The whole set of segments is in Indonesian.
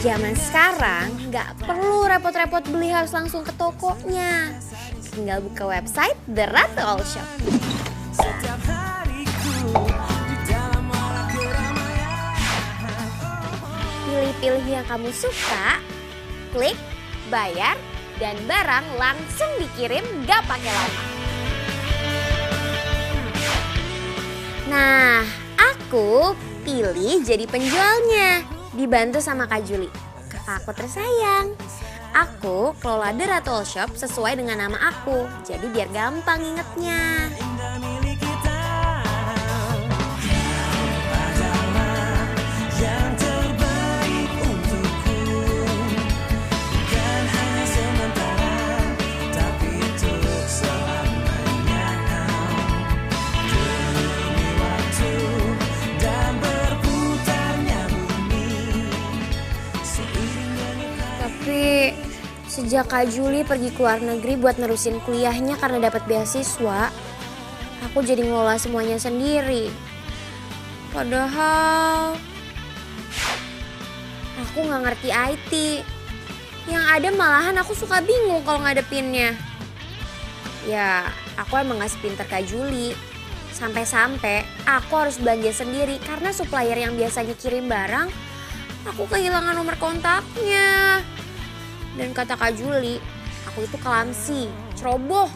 Zaman sekarang nggak perlu repot-repot beli, harus langsung ke tokonya. Tinggal buka website The Ratu All Shop. Pilih-pilih yang kamu suka, klik, bayar, dan barang langsung dikirim gak pakai lama. Nah, aku pilih jadi penjualnya. Dibantu sama Kak Juli, kakak aku tersayang. Aku kelola The Ratu All Shop sesuai dengan nama aku, jadi biar gampang ingetnya. Tapi sejak Kak Juli pergi ke luar negeri buat nerusin kuliahnya karena dapat beasiswa, aku jadi ngelola semuanya sendiri. Padahal aku nggak ngerti IT. Yang ada malahan aku suka bingung kalau ngadepinnya. Ya, aku emang gak sepinter Kak Juli. Sampai-sampai aku harus belanja sendiri karena supplier yang biasanya kirim barang, aku kehilangan nomor kontaknya. Dan kata Kak Juli, aku itu kelamsi, ceroboh.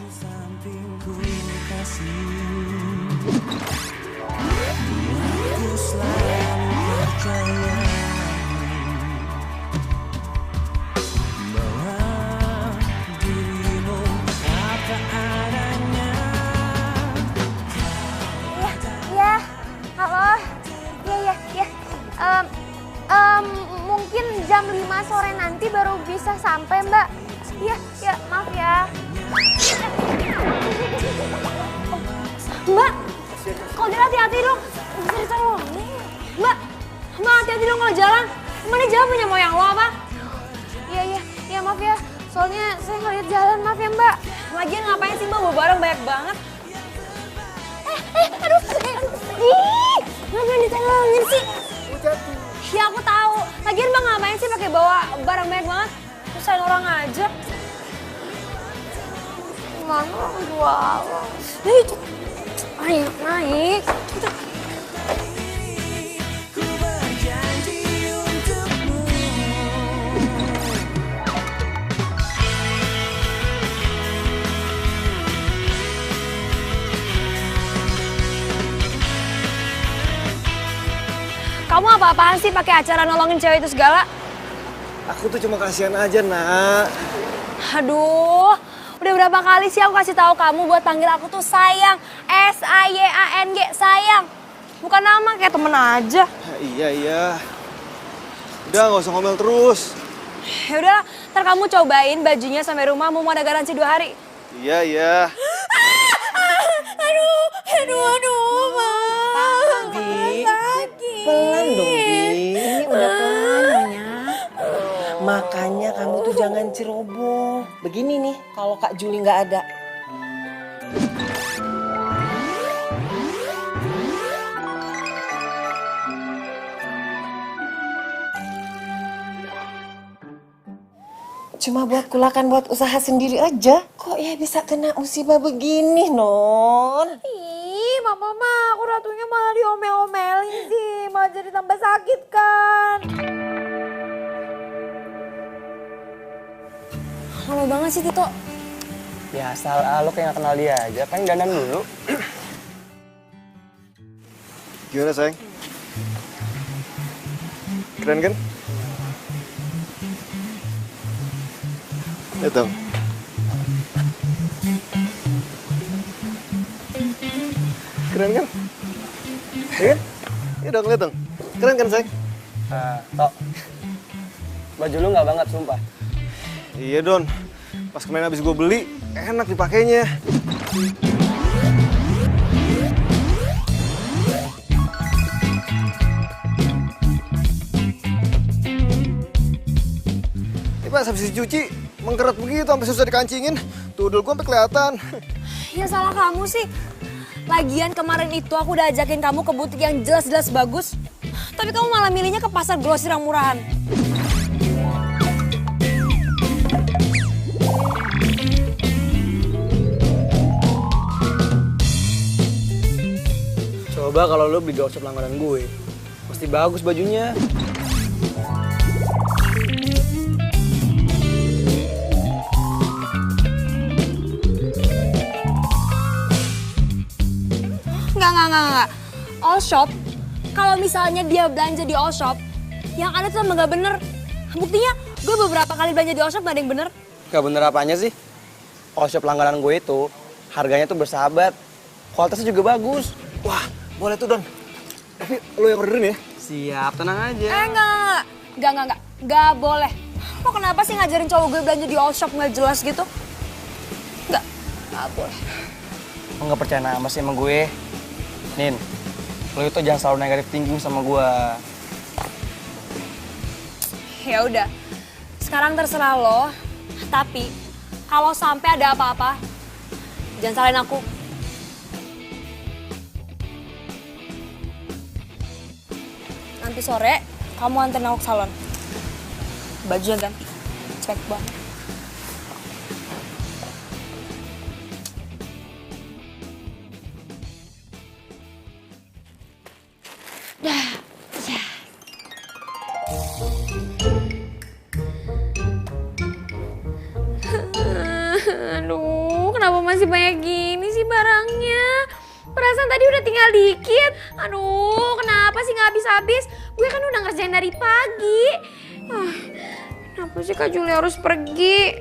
Ya, halo. Ya. Mungkin jam 5 sore nanti baru bisa sampai, Mbak. Ya, maaf ya. Mbak, kalau jalan hati-hati dong. Bisa ditolong. Mbak, hati-hati dong kalau jalan. Emang ini jalan punya moyang lo apa? Iya, maaf ya. Soalnya saya nggak lihat jalan, maaf ya, Mbak. Lagian ngapain sih Mbak bawa barang banyak banget? Aduh. Ngapain ditolongin sih? Ya aku tahu. Lagian Mbak ngapain sih pakai bawa barang banyak banget? Usahain orang aja. Mana orang jual? Ayo naik. Kamu apa-apaan sih pakai acara nolongin cewek itu segala? Aku tuh cuma kasihan aja, Nak. Aduh, udah berapa kali sih aku kasih tahu kamu buat panggil aku tuh sayang. S-A-Y-A-N-G, sayang. Bukan nama, kayak temen aja. Iya. Udah, nggak usah ngomel terus. Ya udah, ntar kamu cobain bajunya sampai rumah, mau ada garansi 2 hari. Iya. Aduh, Ma. Bi, pelan dong, Bi. Ini udah pelan ya. Makanya kamu tuh jangan ceroboh. Begini nih, kalau Kak Juli nggak ada. Cuma buat kulakan buat usaha sendiri aja. Kok ya bisa kena musibah begini, Non? Ih, Mama, aku ratunya malah diomel-omelin sih. Malah jadi tambah sakit kan. Lama banget sih, Tito. Biasa lah, lo kayak gak kenal dia aja. Kan dandan dulu. Gimana, sayang? Keren kan? Lihat dong. Keren kan? Iya kan? Iya dong, lihat dong. Keren kan, sayang? Tok, baju lu gak banget, sumpah. Iya, Don. Pas kemarin habis gue beli, enak dipakainya. Ini pas habis dicuci, mengkeret begitu sampai susah dikancingin. Tudul gue sampai kelihatan. Ya salah kamu sih. Lagian kemarin itu aku udah ajakin kamu ke butik yang jelas-jelas bagus. Tapi kamu malah milihnya ke pasar grosir yang murahan. Coba kalau lu beli di workshop langganan gue, pasti bagus bajunya. Enggak. All shop, kalau misalnya dia belanja di all shop, yang ada tuh emang gak bener. Buktinya, gue beberapa kali belanja di all shop gak ada yang bener. Gak bener apanya sih? Workshop langganan gue itu, harganya tuh bersahabat. Kualitasnya juga bagus. Wah, boleh tuh Don. Tapi lo yang orderin ya? Siap, tenang aja. Enggak boleh. Lo kenapa sih ngajarin cowok gue belanja di all shop gak jelas gitu? Enggak boleh. Lo gak percaya sama sih sama gue? Nin, lo itu jangan selalu negatif thinking sama gue. Ya udah, sekarang terserah lo. Tapi kalau sampai ada apa-apa, jangan salahin aku. Nanti sore kamu anterin aku ke salon. Bajunya ganti, cek banget. Aduh, kenapa masih banyak gini sih barangnya? Perasaan tadi udah tinggal dikit. Aduh, kenapa sih nggak habis-habis? Gue kan udah ngerjain dari pagi. Kenapa sih Kak Juli harus pergi?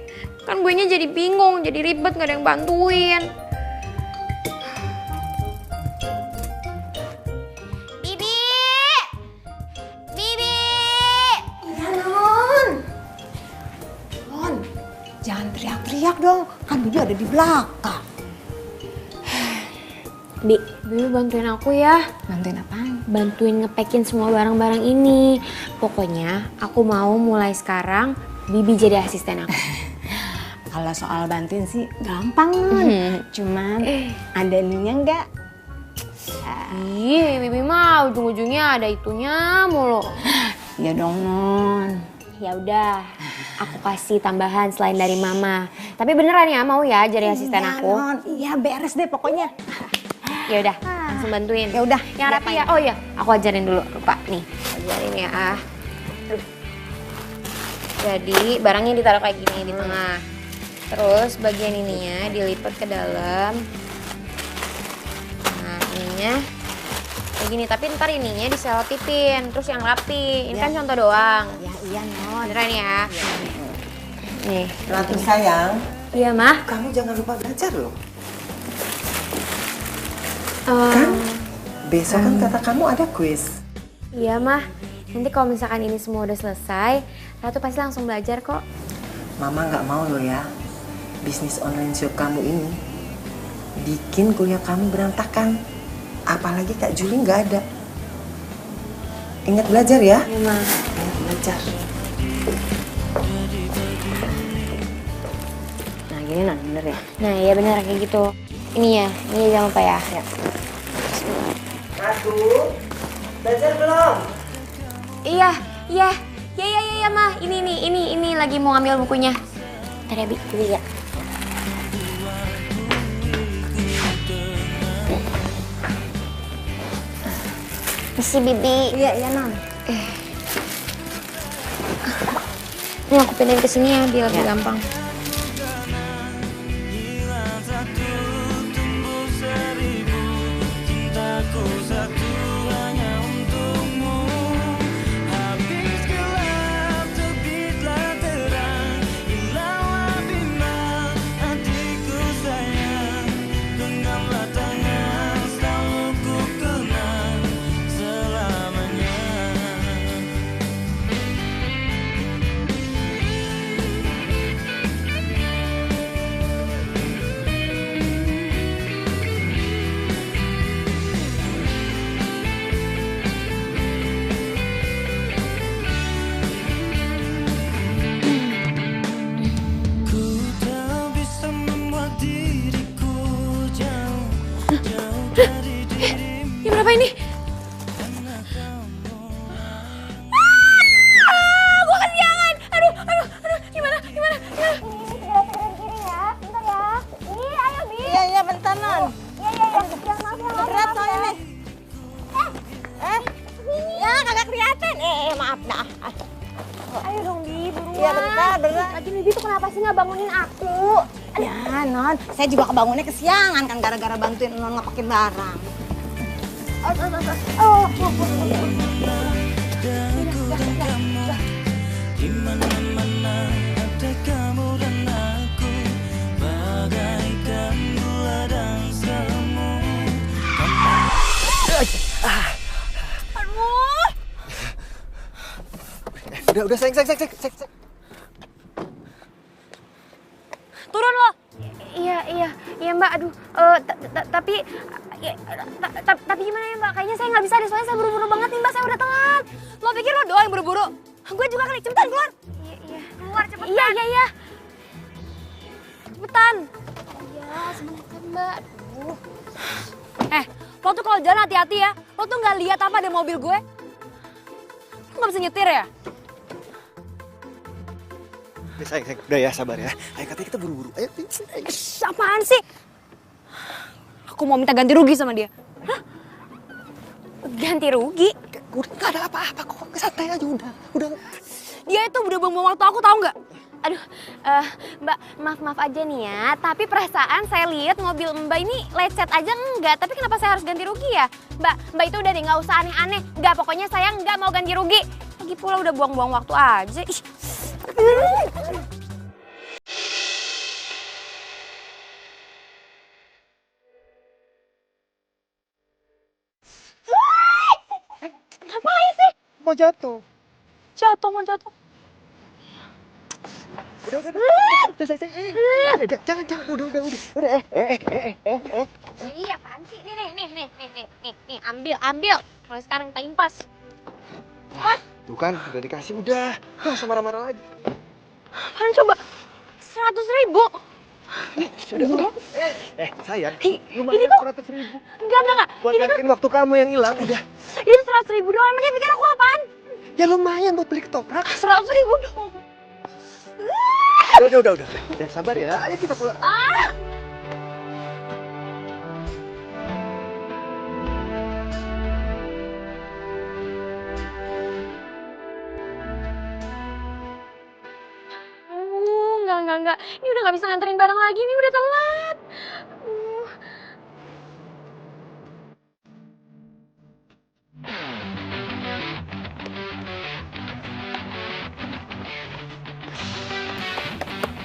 Kan gue nya jadi bingung, jadi ribet, nggak ada yang bantuin. Bibi! Bibi! Ya, Non. Non, jangan teriak-teriak dong. Kan Bibi ada di belakang. Bibi bantuin aku ya. Bantuin apaan? Bantuin ngepekin semua barang-barang ini. Pokoknya aku mau mulai sekarang Bibi jadi asisten aku. Kalau soal bantuin sih gampang, Non. Cuman ada ininya enggak? Iya, Bibi mah ujung-ujungnya ada itunya mulu. Ya dong, Non. Ya udah, aku kasih tambahan selain dari Mama. Tapi beneran ya mau ya jadi asisten Iya, aku? Non. Iya, beres deh pokoknya. Ya udah, langsung bantuin. Ya udah, yang rapi ya. Oh iya, aku ajarin dulu. Lupa nih, ajarin ya. Jadi barangnya ditaruh kayak gini di tengah. Terus bagian ininya dilipat ke dalam. Nah ininya kayak gini. Tapi ntar ininya diselotipin. Terus yang rapi. Ini kan contoh doang. Ya, iya, Non. Beneran ya? Nih. Ratu sayang, Iya Mah. kamu jangan lupa belajar loh. Eh, Kan besok kan kata kamu ada kuis. Iya Mah. Nanti kalau misalkan ini semua udah selesai, Ratu pasti langsung belajar kok. Mama nggak mau loh ya, bisnis online shop kamu ini bikin kuliah kamu berantakan. Apalagi Kak Juli nggak ada. Ingat belajar ya. Iya Mah. Ingat belajar. Nah, gini Non, bener ya? Nah iya bener kayak gitu. Ini ya, ini jangan lupa ya. Ratu, belajar belum? Iya Mah. Ini lagi mau ngambil bukunya. Bentar ya Bi, dulu ya. Misi Bibi. Iya, Non. Ini aku pindahin ke sini ya, biar lebih gampang. maaf dah. Ayo dong, Bi, buruan. Iya, bentar. Lagi Bibi tuh kenapa sih nggak bangunin aku? Ya, Non. Saya juga kebangunnya kesiangan kan gara-gara bantuin Non ngepakin barang. Udah sayang. Turun lo. Iya Mbak. Aduh, tapi gimana ya Mbak? Kayaknya saya nggak bisa deh, soalnya saya buru-buru banget nih Mbak. Saya udah telat. Lo pikir lo doang yang buru-buru? Gue juga kali. Cepetan keluar. Iya. Keluar cepetan. Iya. Cepetan. Iya, sebentar Mbak. Aduh. Lo tuh kalau jalan hati-hati ya. Lo tuh nggak lihat apa ada mobil gue? Lo nggak bisa nyetir ya? Udah sayang. Udah ya, sabar ya. Ayo katanya kita buru-buru. Ayo. Apaan sih? Aku mau minta ganti rugi sama dia. Ganti rugi? Udah nggak ada apa-apa kok. Santai aja udah. Dia itu udah buang-buang waktu aku, tahu nggak? Aduh, Mbak, maaf aja nih ya. Tapi perasaan saya lihat mobil Mbak ini lecet aja enggak. Tapi kenapa saya harus ganti rugi ya? Mbak itu udah deh, nggak usah aneh-aneh. Nggak, pokoknya saya nggak mau ganti rugi. Lagi pula udah buang-buang waktu aja. Ih. Ngapain sih? Mau jatuh. Mau jatuh. Udah sayang. Jangan. Udah. Iya, apaan sih? Nih, ambil. Mulai sekarang time pass. Tuh kan, udah dikasih udah. Masa marah-marah lagi. Apaan coba? 100.000. Udah. Sayang. Ini tuh 100.000. enggak. Buat gantiin waktu kamu yang hilang, udah. Ini 100.000 doang. Emangnya pikir aku apaan? Ya lumayan buat beli ketoprak. 100.000 doang. Udah. Udah sabar ya. Ayo kita pulang. Enggak. Ini udah gak bisa nganterin barang lagi. Ini udah telat.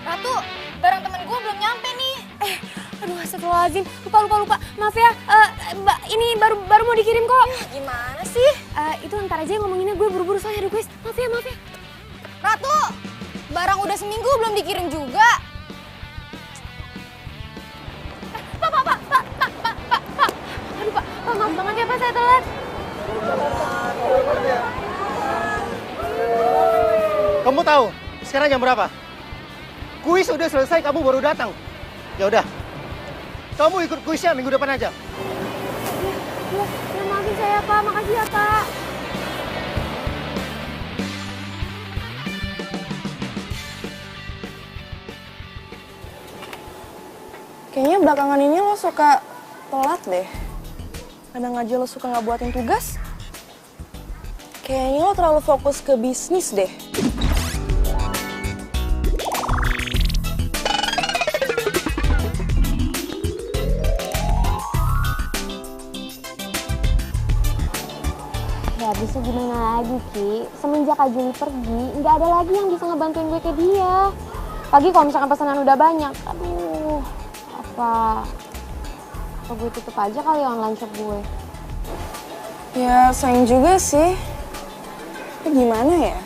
Ratu, barang temen gue belum nyampe nih. Aduh, astagfirullahaladzim. Lupa. Maaf ya, Mbak, ini baru mau dikirim kok. Gimana sih? Itu ntar aja ngomonginnya, gue buru-buru soalnya request. Maaf ya. Ratu, barang udah seminggu belum dikirim juga. Pak. Aduh Pak, maaf banget ya Pak, saya telat. Kamu tahu sekarang jam berapa? Kuis udah selesai, kamu baru datang. Ya udah, kamu ikut kuisnya minggu depan aja. Ya maafin saya Pak, makasih ya Pak. Kayaknya belakangan ini lo suka telat deh. Kadang aja lo suka nggak buatin tugas. Kayaknya lo terlalu fokus ke bisnis deh. Ya bisa gimana lagi Ki, semenjak Kak Juli pergi, nggak ada lagi yang bisa ngebantuin gue kayak dia. Pagi kalau misalkan pesanan udah banyak, aduh, apa gue tutup aja kali online shop gue. Ya sayang juga sih. Tapi gimana ya?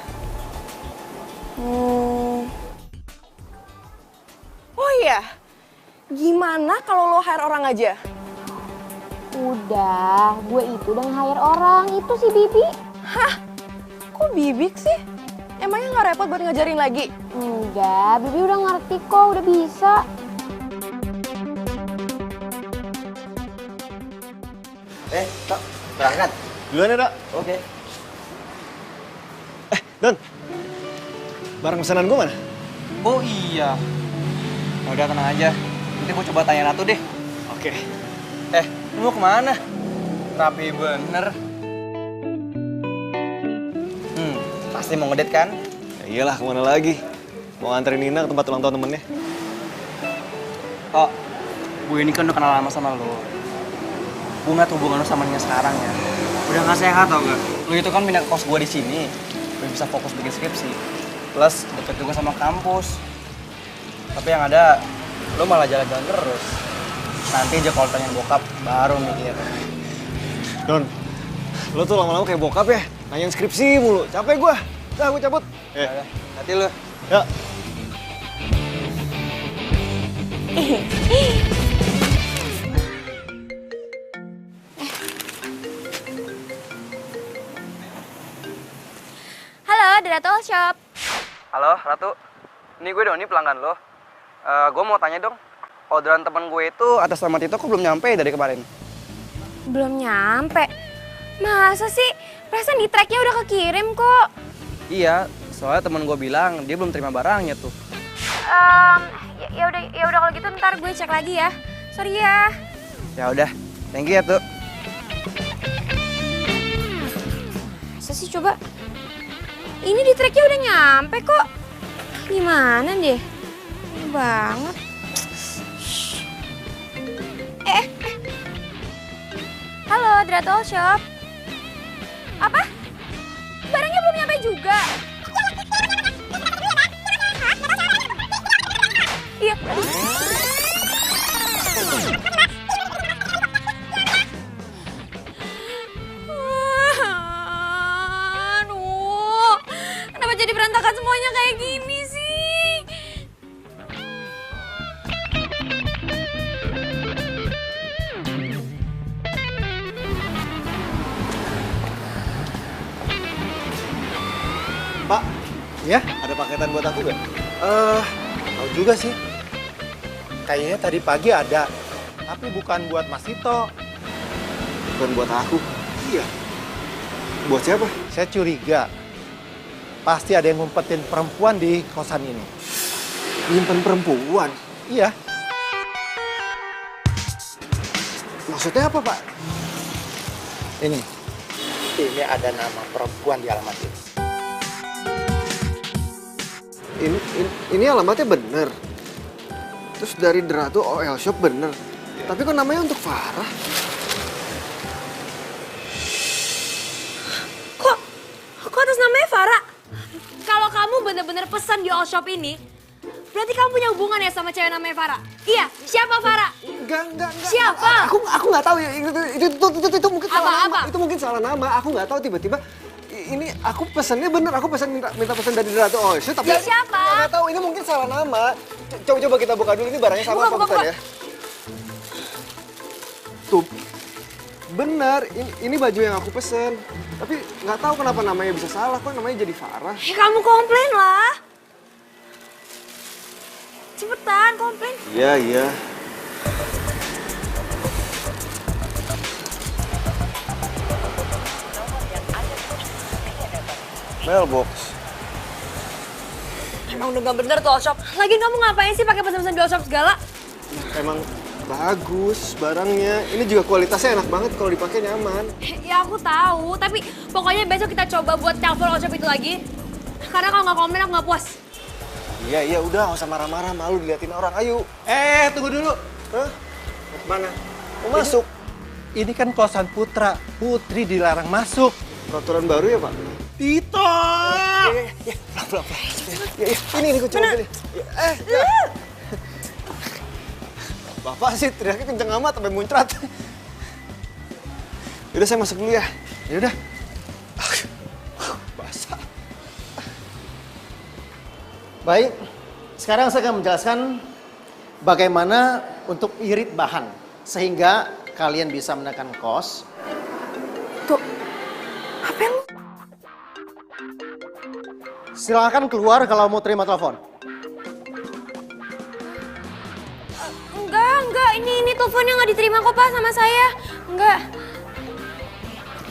Oh iya, gimana kalau lo hire orang aja? Udah, gue itu udah nge-hire orang, itu si Bibi. Hah? Kok bibik sih? Emangnya nggak repot buat ngajarin lagi? Enggak, Bibi udah ngerti kok, udah bisa. Tok, berangkat. Duluan ya, Dok. Oke. Don. Barang pesanan gue mana? Oh iya. Ya udah tenang aja. Nanti gue coba tanya Ratu deh. Oke. Lu mau kemana? Rapi bener. Pasti mau ngedate kan? Ya iyalah, kemana lagi? Mau nganterin Nina ke tempat ulang tahun temennya. Oh, gue ini kan udah kenal lama sama lo. Gue ngeliat hubungan lo sama Nina sekarang ya. Udah gak sehat tau gak? Lo itu kan pindah ke kos gue di sini. Gue bisa fokus bikin skripsi. Plus deket juga sama kampus. Tapi yang ada, lo malah jalan-jalan terus. Nanti aja kalau tanya bokap, baru mikir. Don, lo tuh lama-lama kayak bokap ya? Nanyain skripsi mulu, capek gua. Dah, gue cabut. Hati lo. Ya. Halo, Derato Shop. Halo, Ratu. Ini gue Doni, pelanggan lo. Gue mau tanya dong, orderan temen gue itu atas nama Tito kok belum nyampe dari kemarin? Belum nyampe. Masa sih? Perasaan di tracknya udah kekirim kok. Iya, soalnya temen gue bilang dia belum terima barangnya tuh. Ya udah kalau gitu ntar gue cek lagi ya. Sorry ya. Ya udah, thank you ya tuh. Masa sih coba? Ini di tracknya udah nyampe kok. Gimana deh? Ini banget. Halo, Dratol Shop. Apa? Barangnya belum nyampe juga. Iya. Aduh, kenapa jadi berantakan semuanya kayak gini sih? Pak, Ya, ada paketan buat aku gak? tahu juga sih. Kayaknya tadi pagi ada, tapi bukan buat Mas Tito. Bukan buat aku. Iya. Buat siapa? Saya curiga. Pasti ada yang ngumpetin perempuan di kosan ini. Nyimpen perempuan. Iya. Maksudnya apa, Pak? Ini ada nama perempuan di alamat ini. Ini alamatnya bener. Terus dari Derato OL Shop bener. Tapi kok namanya untuk Farah? Kok atas namanya Farah? Kalau kamu bener-bener pesan di all shop ini, berarti kamu punya hubungan ya sama cewek namanya Farah? Iya, siapa Farah? Enggak. Siapa? Aku nggak tahu ya. Itu mungkin salah nama. Apa? Itu mungkin salah nama. Aku nggak tahu tiba-tiba. Ini aku pesannya bener. Aku minta pesan dari Derato OL Shop. Tapi Ya, siapa? Nggak tahu. Ini mungkin salah nama. Coba kita buka dulu. Ini barangnya sama apa bukan ya? Tuh. Bener, ini baju yang aku pesen. Tapi nggak tahu kenapa namanya bisa salah. Kok namanya jadi Farah? Ya kamu komplain lah. Cepetan, komplain. Iya. Mailbox. Emang udah gak bener tuh all shop. Lagian kamu ngapain sih pakai pesan-pesan di all shop segala? Emang bagus barangnya. Ini juga kualitasnya enak banget kalau dipakai nyaman. Ya aku tahu, tapi pokoknya besok kita coba buat telepon all shop itu lagi. Karena kalau nggak komplain aku nggak puas. Iya, udah nggak usah marah-marah, malu diliatin orang. Ayo. Tunggu dulu. Hah? Mana? Mau masuk? Ini kan kosan Putra. Putri dilarang masuk. Peraturan baru ya, Pak? Tito! Iya, pelan-pelan. Ya, ini kunci mobilnya. Ya. Bapak sih teriaknya kenceng amat sampai muncrat. Yaudah saya masuk dulu ya. Yaudah. Basah. Baik, sekarang saya akan menjelaskan bagaimana untuk irit bahan. Sehingga kalian bisa menekan kos. Tuh, apa yang... Silakan keluar kalau mau terima telepon. Enggak. Ini teleponnya nggak diterima kok Pak sama saya. Enggak.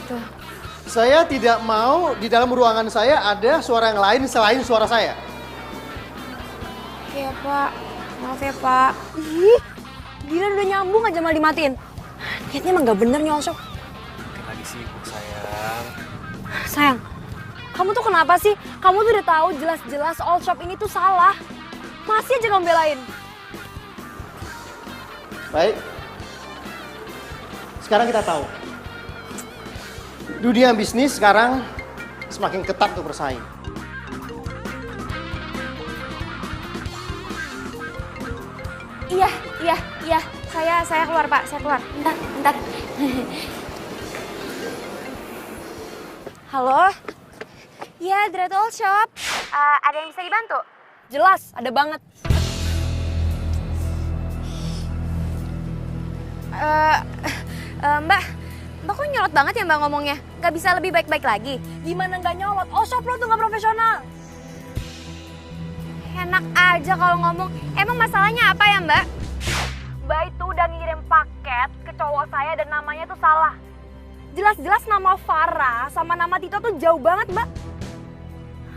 Tuh. Saya tidak mau di dalam ruangan saya ada suara yang lain selain suara saya. Iya Pak, maaf ya Pak. Ih, gila udah nyambung aja malah dimatiin. Niatnya emang nggak bener nih all shop. Lagi sibuk, sayang. Sayang, kamu tuh kenapa kenapa sih? Kamu tuh udah tahu jelas-jelas all shop ini tuh salah. Masih aja kamu belain. Baik. Sekarang kita tahu. Dunia bisnis sekarang semakin ketat untuk bersaing. Iya. Saya keluar, Pak. Saya keluar. Bentar. Halo? Iya, Dread All Shop. Ada yang bisa dibantu? Jelas, ada banget. Mbak kok nyolot banget ya Mbak ngomongnya? Gak bisa lebih baik-baik lagi? Gimana nggak nyolot? All shop lo tuh nggak profesional. Enak aja kalau ngomong. Emang masalahnya apa ya Mbak? Mbak itu udah ngirim paket ke cowok saya dan namanya tuh salah. Jelas-jelas nama Farah sama nama Tito tuh jauh banget, Mbak.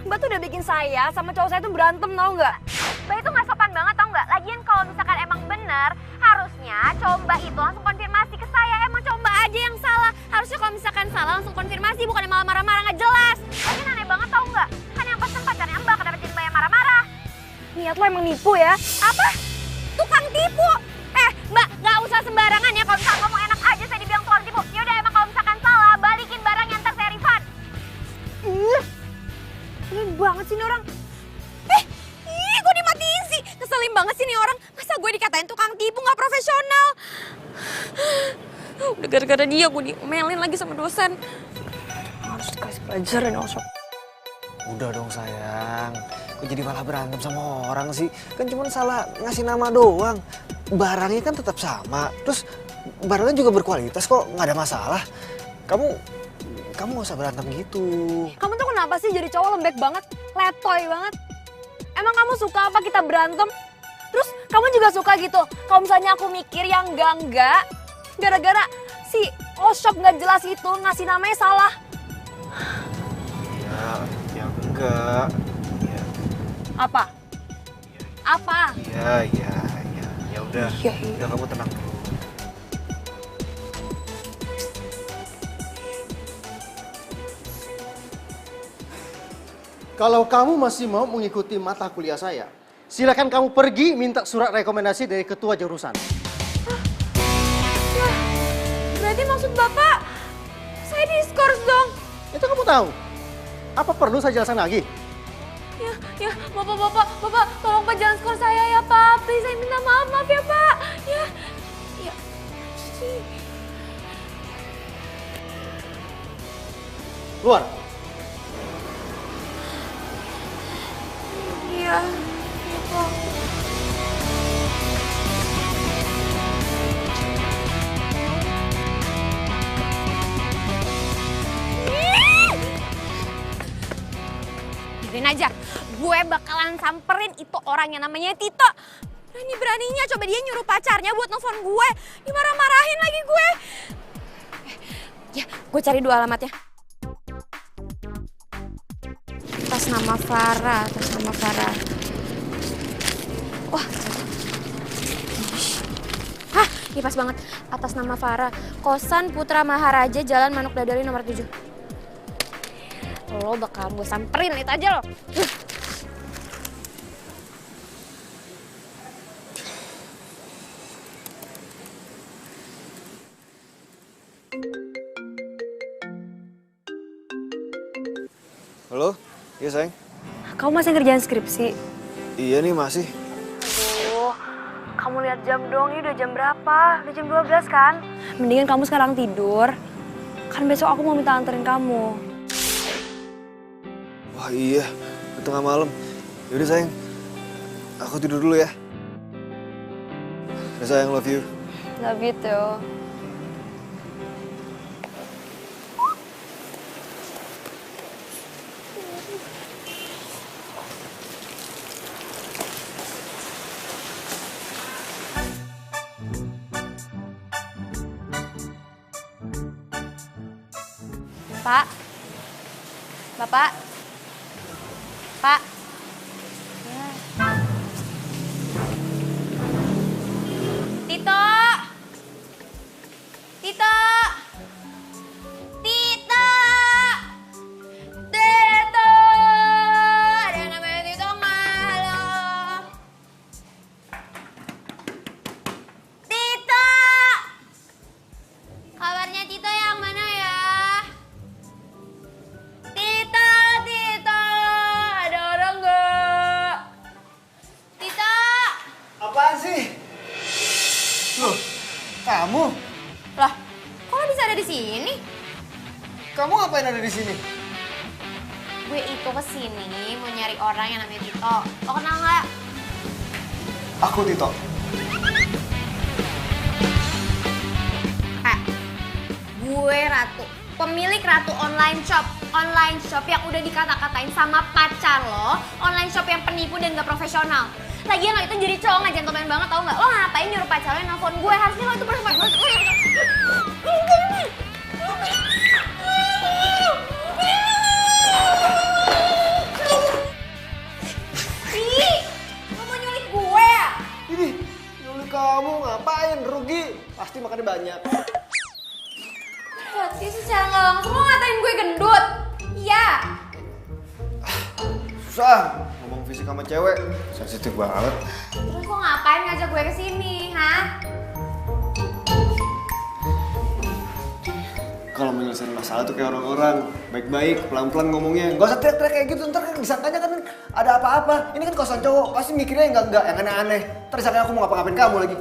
Mbak tuh udah bikin saya sama cowok saya tuh berantem, tau nggak? Mbak itu gak sopan banget tau nggak? Lagian kalau misalkan emang bener, harusnya cowok Mbak itu langsung konfirmasi ke saya. Emang cowok Mbak aja yang salah. Harusnya kalau misalkan salah langsung konfirmasi, bukan malah marah-marah nggak jelas. Lagian aneh banget tau nggak? Kan yang pesen pacarnya Mbak, kenapa jadi Mbak yang marah-marah? Niat lo emang nipu ya? Apa? Tukang tipu? Mbak, gak usah sembarangan ya. Kalau misalkan ngomong enak aja saya dibilang tukang tipu. Yaudah emang kalau misalkan salah, balikin barangnya ntar saya refund. Ini banget sih ini orang. Gue dimatiin sih. Ngeselin banget sih nih orang. Masa gue dikatain tukang tipu gak profesional? Udah gara-gara dia gue diomelin lagi sama dosen. Harus dikasih pelajaran all shop. Udah dong sayang. Kok jadi malah berantem sama orang sih? Kan cuma salah ngasih nama doang. Barangnya kan tetap sama. Terus barangnya juga berkualitas kok, nggak ada masalah. Kamu nggak usah berantem gitu. Kamu tuh kenapa sih jadi cowok lembek banget? Letoy banget. Emang kamu suka apa kita berantem? Terus kamu juga suka gitu? Kalau misalnya aku mikir yang enggak. Gara-gara si all shop nggak jelas itu ngasih namanya salah. Ya enggak. Ya. Apa? Apa? Ya udah. Udah kamu tenang dulu. Kalau kamu masih mau mengikuti mata kuliah saya, silakan kamu pergi minta surat rekomendasi dari ketua jurusan. Berarti maksud Bapak, saya diskors dong? Itu kamu tahu. Apa perlu saya jelaskan lagi? Ya, Bapak, tolong Pak jangan skor saya ya Pak. Please, saya minta maaf ya Pak. Ya. Keluar. Iya, Pak. Dengerin aja, gue bakalan samperin itu orang yang namanya Tito. Berani-beraninya coba dia nyuruh pacarnya buat nelfon gue. Dimarah-marahin lagi gue. Ya, gue cari dua alamatnya. Atas nama Farah. Wah. Hah, ini pas banget. Atas nama Farah. Kosan Putra Maharaja, Jalan Manuk Dadari nomor 7. Lo bakal gue samperin, itu aja lo. Halo? Iya sayang? Kamu masih ngerjain skripsi? Iya nih masih. Aduh, kamu lihat jam dong, ini udah jam berapa? Udah jam 12 kan? Mendingan kamu sekarang tidur. Kan besok aku mau minta anterin kamu. Wah iya, di tengah malam. Yaudah sayang, aku tidur dulu ya. Udah sayang, love you. Love you too. Pak. Bapak. Pak. Tito. Tito. Tito. Tito. ngapain ada di sini? Gue itu kesini mau nyari orang yang namanya Tito. Lo kenal nggak? Aku Tito. Gue Ratu, pemilik Ratu online shop. Online shop yang udah dikata-katain sama pacar lo, online shop yang penipu dan gak profesional. Lagian lo itu jadi cowok gak gentleman banget, tau gak? Lo ngapain nyuruh pacar lo yang nelfon gue? Harusnya lo itu profesional. Ih, lo mau nyulik gue ya? Ini, nyulik kamu ngapain? Rugi. Pasti makannya banyak. Berarti secara nggak langsung lo ngatain gue gendut? Iya. Susah ngomong fisik sama cewek. Sensitif banget. Terus lo ngapain ngajak gue kesini, hah? Kalau menyelesaikan masalah tuh kayak orang-orang. Baik-baik, pelan-pelan ngomongnya. Gak usah teriak-teriak kayak gitu, ntar kan disangkanya kan ada apa-apa. Ini kan kosan cowok, pasti mikirnya yang enggak, yang aneh-aneh. Ntar disangkanya aku mau ngapa-ngapain kamu lagi.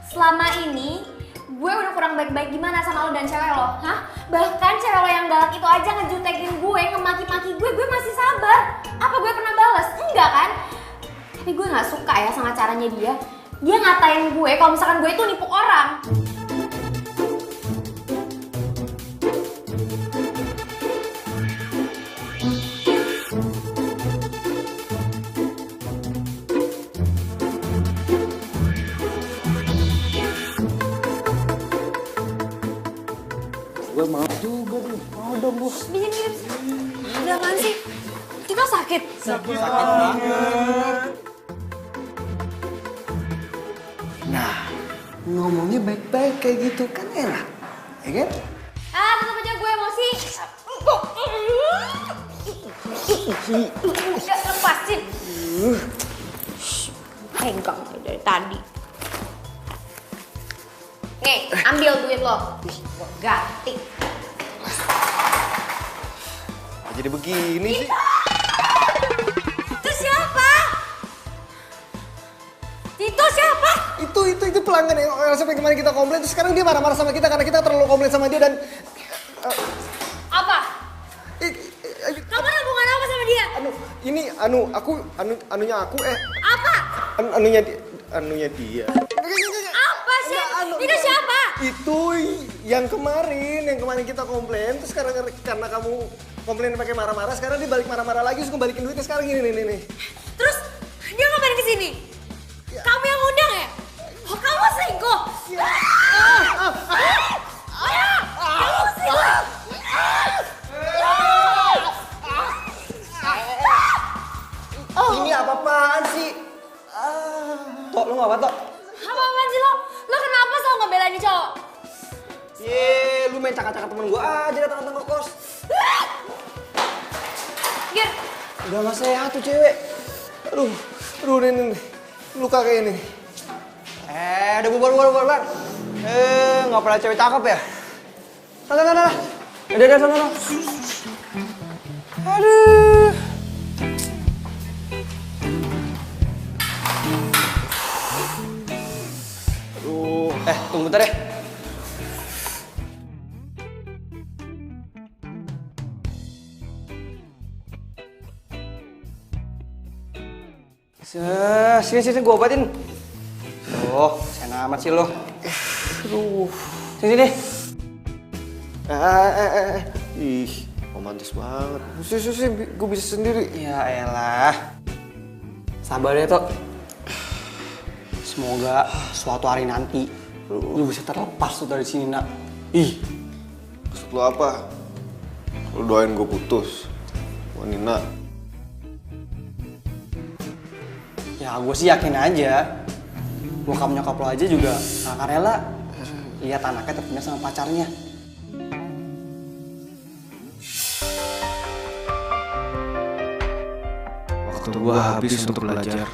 Selama ini, gue udah kurang baik-baik gimana sama lo dan cewek lo, hah? Bahkan cewek lo yang galak itu aja ngejutekin gue, ngemaki-maki gue masih sabar. Apa gue pernah balas? Enggak kan? Tapi gue gak suka ya sama caranya dia. Dia ngatain gue kalau misalkan gue itu nipu orang. Gue mau juga nih, mau dong Bu. Minum. Udah apaan sih? Kita sakit. Sakit banget. Nah, ngomongnya baik-baik kayak gitu kan enak, ya kan? Ah, tetap aja gue emosi. Udah lepasin. Pegang dari tadi. Nih, ambil duit lo. Gue ganti. Jadi begini sih. Itu siapa? Itu siapa? Itu pelanggan yang sampai kemarin kita komplain, terus sekarang dia marah-marah sama kita karena kita terlalu komplain sama dia dan Apa? Kamu ada hubungan apa sama dia? anunya aku Apa? anunya dia. Apa sih? Itu siapa? Itu yang kemarin kita komplain, terus karena kamu komplain pakai marah-marah, sekarang dia balik marah-marah lagi, terus balikin duitnya sekarang gini nih. Terus dia ngapain kesini? Ya. Kamu yang undang ya? Oh, kamu selingkuh? Kamu selingkuh? Ini apa-apaan sih? Tok, lu ngapa Tok? Apa-apaan sih lo? Lo kenapa selalu ngebelain nih cowok? Lu main cakap-cakap temen gua aja datang-datang ke kos. Gir, Udah gak sehat tuh cewek. Aduh, ini luka kayak ini. Udah bubar. Nggak pernah cewek cakep ya? Sana. Udah, sana. Aduh. Tunggu bentar ya. Sini, gue obatin. Sayang amat sih lo. Aduh. Sini. Ih, romantis banget. Sini, gue bisa sendiri. Ya elah. Sabar ya, Tok. Semoga suatu hari nanti lu bisa terlepas tuh dari sini, Nak. Ih. Maksud lo apa? Lo doain gue putus. Wah, Nina. Ya gue sih yakin aja. Bokap nyokap lo aja juga gak akan rela lihat anaknya terpindah sama pacarnya. Waktu gue habis untuk belajar.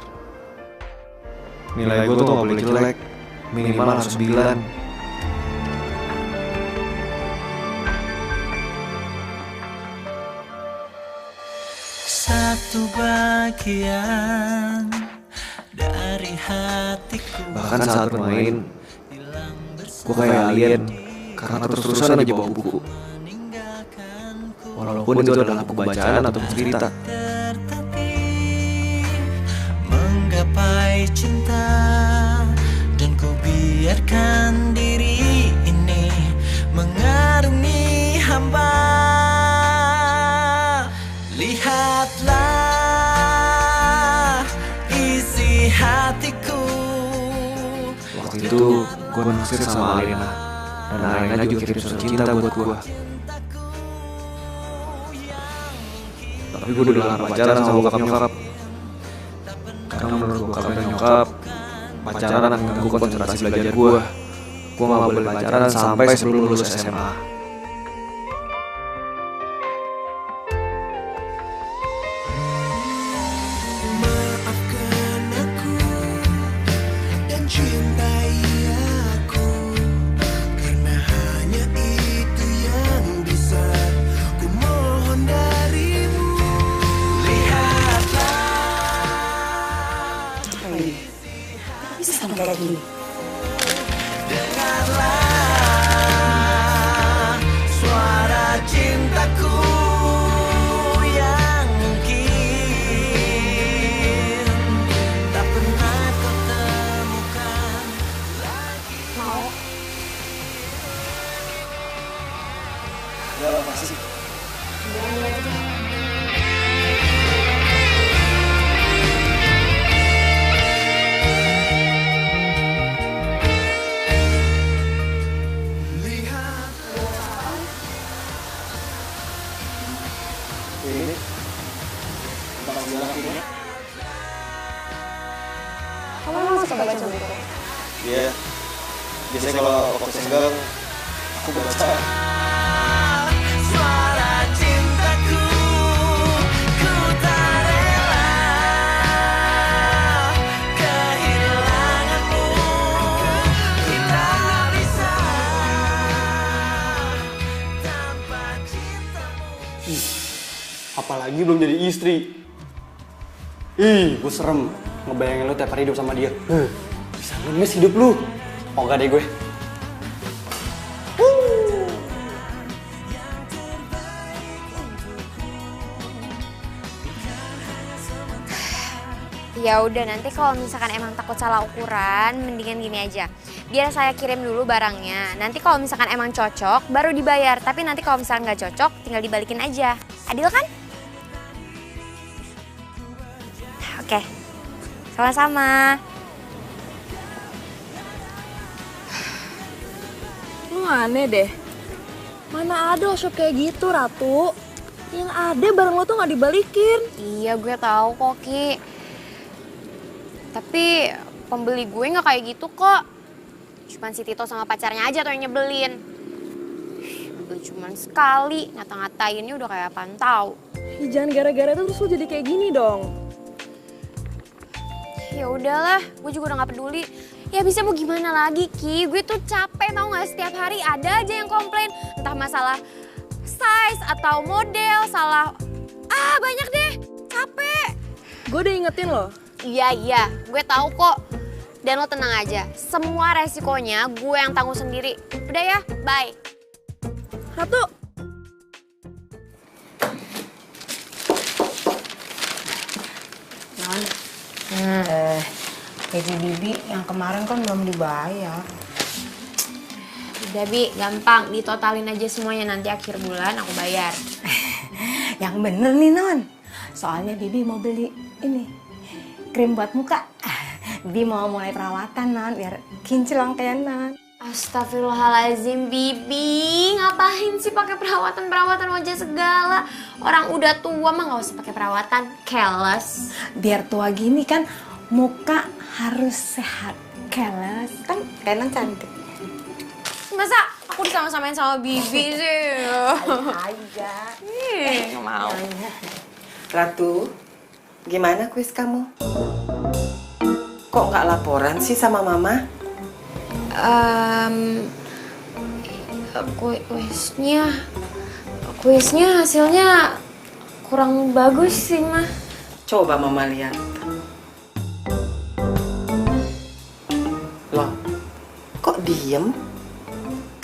Nilai gue tuh gak boleh jelek. Minimal harus 9. Satu bagian dari hatiku. Bahkan saat bermain, gue kayak alien karena terus-terusan aja bawa buku. Meninggalkanku walaupun itu adalah buku bacaan atau cerita. Menggapai cinta dan ku biarkan diri ini mengarungi hamba. Lihatlah isi hatiku. Waktu itu gue naksir sama Alena, dan Alena juga kirim surat cinta buat gue. Tapi gue udah dilarang pacaran sama bokap nyokap. Karena menurut bokap dan nyokap, pacaran akan mengganggu konsentrasi belajar gue. Gue gak boleh pacaran sampai sebelum lulus SMA. Maafkan aku dan cintai aku, karena hanya itu yang bisa ku mohon darimu. Lihatlah. Bisa sampai kayak gini. Dengarlah suara cintaku yang mungkin tak pernah kau temukan lagi. Gak apa sih. Kamu emang suka baca buku? Iya. Biasanya kalau waktu senggang, aku baca. Suara cintaku, ku tak rela kehilanganmu. Kita bisa tanpa cintamu. Apalagi belum jadi istri. Ih, gue serem ngebayangin lu tiap hari hidup sama dia. Bisa lemes hidup lu. Oh enggak deh gue. Ya udah, nanti kalau misalkan emang takut salah ukuran, mendingan gini aja. Biar saya kirim dulu barangnya. Nanti kalau misalkan emang cocok, baru dibayar. Tapi nanti kalau misalkan nggak cocok, tinggal dibalikin aja. Adil kan? Oke, sama-sama. Lu aneh deh. Mana ada shop kayak gitu, Ratu? Yang ada barang lo tuh nggak dibalikin. Iya, gue tahu kok, Ki. Tapi pembeli gue nggak kayak gitu kok. Cuman si Tito sama pacarnya aja tuh yang nyebelin. Beli cuman sekali, ngata-ngatainnya udah kayak apaan tau. Ya, jangan gara-gara itu terus lo jadi kayak gini dong. Ya udahlah, gue juga udah nggak peduli. Ya bisa mau gimana lagi, Ki? Gue tuh capek tau nggak, setiap hari ada aja yang komplain. Entah masalah size atau model, salah. Banyak deh, capek. Gue udah ingetin lo. Iya, gue tahu kok. Dan lo tenang aja, semua resikonya gue yang tanggung sendiri. Udah ya, bye. Ratu. Non, gaji Bibi yang kemarin kan belum dibayar. Udah Bi, gampang. Ditotalin aja semuanya, nanti akhir bulan aku bayar. Yang bener nih Non, soalnya Bibi mau beli ini krim buat muka. Bibi mau mulai perawatan Non, biar kinclong kayak Non. Astagfirullahaladzim, Bibi. Ngapain sih pakai perawatan wajah segala? Orang udah tua mah nggak usah pakai perawatan. Keles. Biar tua gini kan muka harus sehat. Keles kan kayak Non cantik. Masa aku disama-samain sama Bibi sih? Aja. Nggak mau. Ratu, gimana kuis kamu? Kok nggak laporan sih sama Mama? Kuisnya hasilnya kurang bagus sih, Ma. Coba Mama lihat. Loh, kok diem?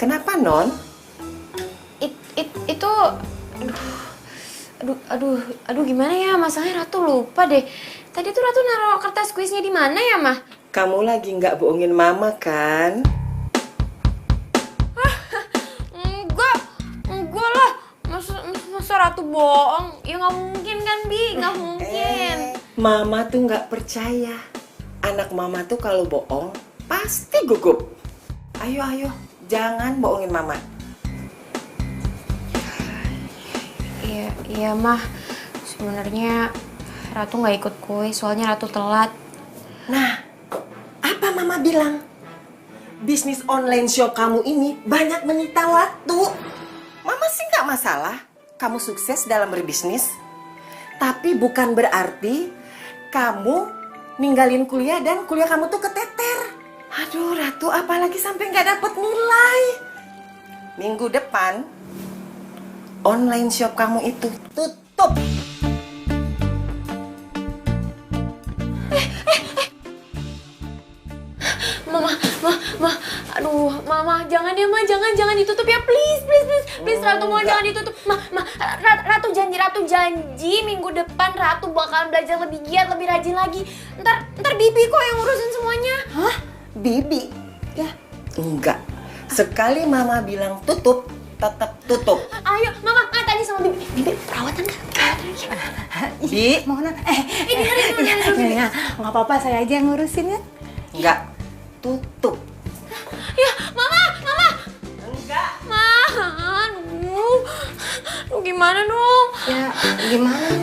Kenapa, Non? Itu, aduh, Aduh gimana ya, masalahnya Ratu lupa deh. Tadi tuh Ratu naruh kertas kuisnya di mana ya, Mah? Kamu lagi nggak bohongin mama kan? Enggak lah. Masa Ratu bohong? Ya nggak mungkin kan, Bi? Nggak mungkin. Mama tuh nggak percaya. Anak mama tuh kalau bohong pasti gugup. Ayo, jangan bohongin mama. Iya Mah, sebenarnya Ratu nggak ikut kuis, soalnya Ratu telat. Nah, apa mama bilang? Bisnis online shop kamu ini banyak menyita waktu. Mama sih nggak masalah, kamu sukses dalam berbisnis. Tapi bukan berarti kamu ninggalin kuliah dan kuliah kamu tuh keteter. Aduh Ratu, apalagi sampai nggak dapet nilai. Minggu depan online shop kamu itu tutup. Mama, jangan ya, Ma, jangan ditutup ya, please, Ratu mohon jangan ditutup. Ratu janji minggu depan Ratu bakalan belajar lebih giat, lebih rajin lagi. Ntar Bibi kok yang ngurusin semuanya. Hah? Bibi? Ya, enggak. Sekali mama bilang tutup, tetap tutup. Ayo, Mama, tanya sama Bibi. Bibi perawatan kan? Bi, Mohon ya, nggak apa-apa, saya aja yang ngurusin ya. enggak. Tutup. Ya, Mama. Enggak. Aduh, gimana dong? Ya, gimana?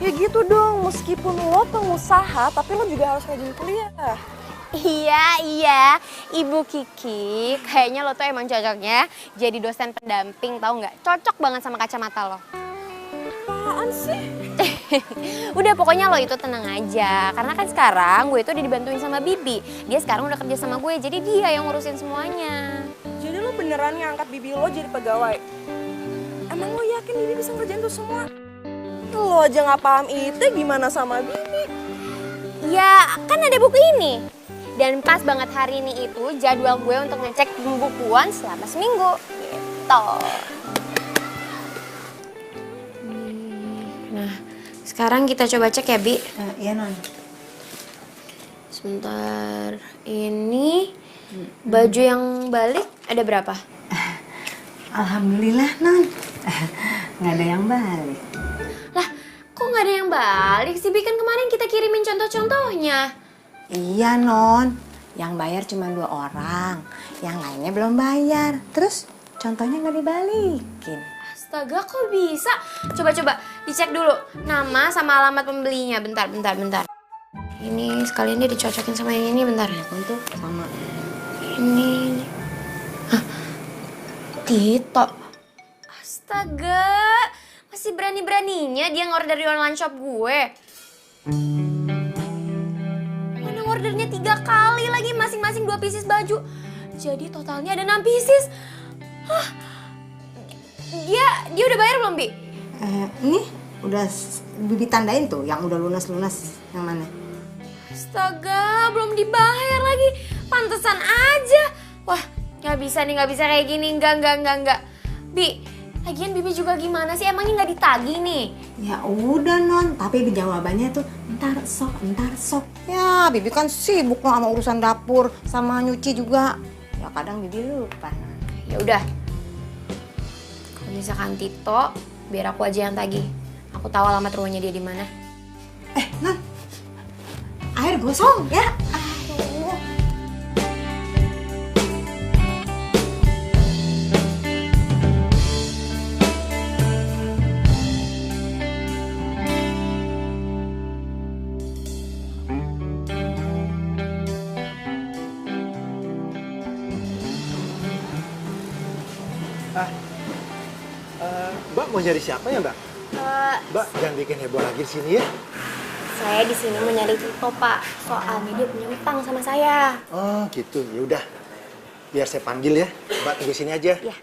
Ya gitu dong, meskipun lo pengusaha, tapi lo juga harus rajin kuliah. Iya, Ibu Kiki. Kayaknya lo tuh emang cocoknya jadi dosen pendamping, tahu nggak? Cocok banget sama kacamata lo. Apaan sih? Udah, pokoknya lo itu tenang aja. Karena kan sekarang gue itu udah dibantuin sama Bibi. Dia sekarang udah kerja sama gue, jadi dia yang ngurusin semuanya. Jadi lo beneran ngangkat bibi lo jadi pegawai? Emang lo yakin bibi bisa ngerjain tuh semua? Lo aja nggak paham itu, gimana sama bibi? Ya, kan ada buku ini. Dan pas banget hari ini itu jadwal gue untuk ngecek pembukuan selama seminggu. Gitu. Nah, sekarang kita coba cek ya, Bi. Iya, Non. Sebentar, ini baju yang balik ada berapa? Alhamdulillah, Non. Nggak ada yang balik. Lah, kok nggak ada yang balik sih, Bi? Kan kemarin kita kirimin contoh-contohnya. Iya, Non. Yang bayar cuma 2 orang. Yang lainnya belum bayar. Terus contohnya nggak dibalikin. Astaga, kok bisa? Coba dicek dulu nama sama alamat pembelinya. Bentar. Ini sekalian dia dicocokin sama yang ini, bentar. Untuk sama Ini. Hah? Tito. Astaga, masih berani-beraninya dia ngorder di online shop gue. Mana ordernya 3 kali lagi, masing-masing 2 pieces baju. Jadi totalnya ada 6 pieces. Hah? Dia udah bayar belum, Bi? ini udah Bibi tandain tuh yang udah lunas yang mana? Astaga, belum dibayar lagi. Pantesan aja. Wah, nggak bisa kayak gini. Enggak. Bi, Lagian Bibi juga gimana sih? Emangnya nggak ditagih nih? Ya udah non, tapi jawabannya tuh ntar sok. Ya Bibi kan sibuk loh sama urusan dapur, sama nyuci juga. Ya kadang Bibi lupa non. Ya udah. Kalau misalkan Tito, biar aku aja yang tagih. Aku tahu alamat rumahnya dia di mana. Non, air gosong ya. Aduh. Mbak mau nyari siapa ya, Mbak? Mbak, jangan bikin heboh lagi di sini ya. Saya di sini mau nyari Tito, Pak. Soalnya dia punya utang sama saya. Oh, gitu. Ya udah. Biar saya panggil ya. Mbak tunggu sini aja. Ya.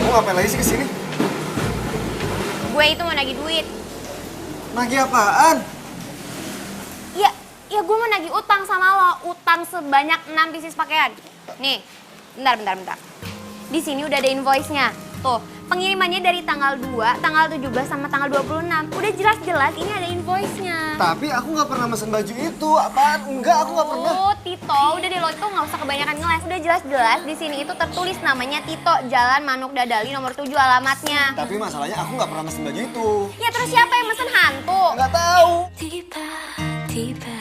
Kamu ngapain lagi sih kesini? Gue itu mau nagih duit. Nagih apaan? Ya gue mau nagih utang sama lo. Utang sebanyak 6 pieces pakaian. Nih, bentar. Di sini udah ada invoice-nya. Tuh, pengirimannya dari tanggal 2, tanggal 17, sama tanggal 26. Udah jelas-jelas ini ada invoice-nya. Tapi aku nggak pernah mesen baju itu. Apaan? Enggak, aku nggak pernah. Oh, Tito, udah deh lo itu nggak usah kebanyakan ngeles. Udah jelas-jelas di sini itu tertulis namanya Tito, Jalan Manuk Dadali nomor 7 alamatnya. Tapi masalahnya aku nggak pernah mesen baju itu. Ya terus siapa yang mesen hantu? Nggak tahu. Tiba-tiba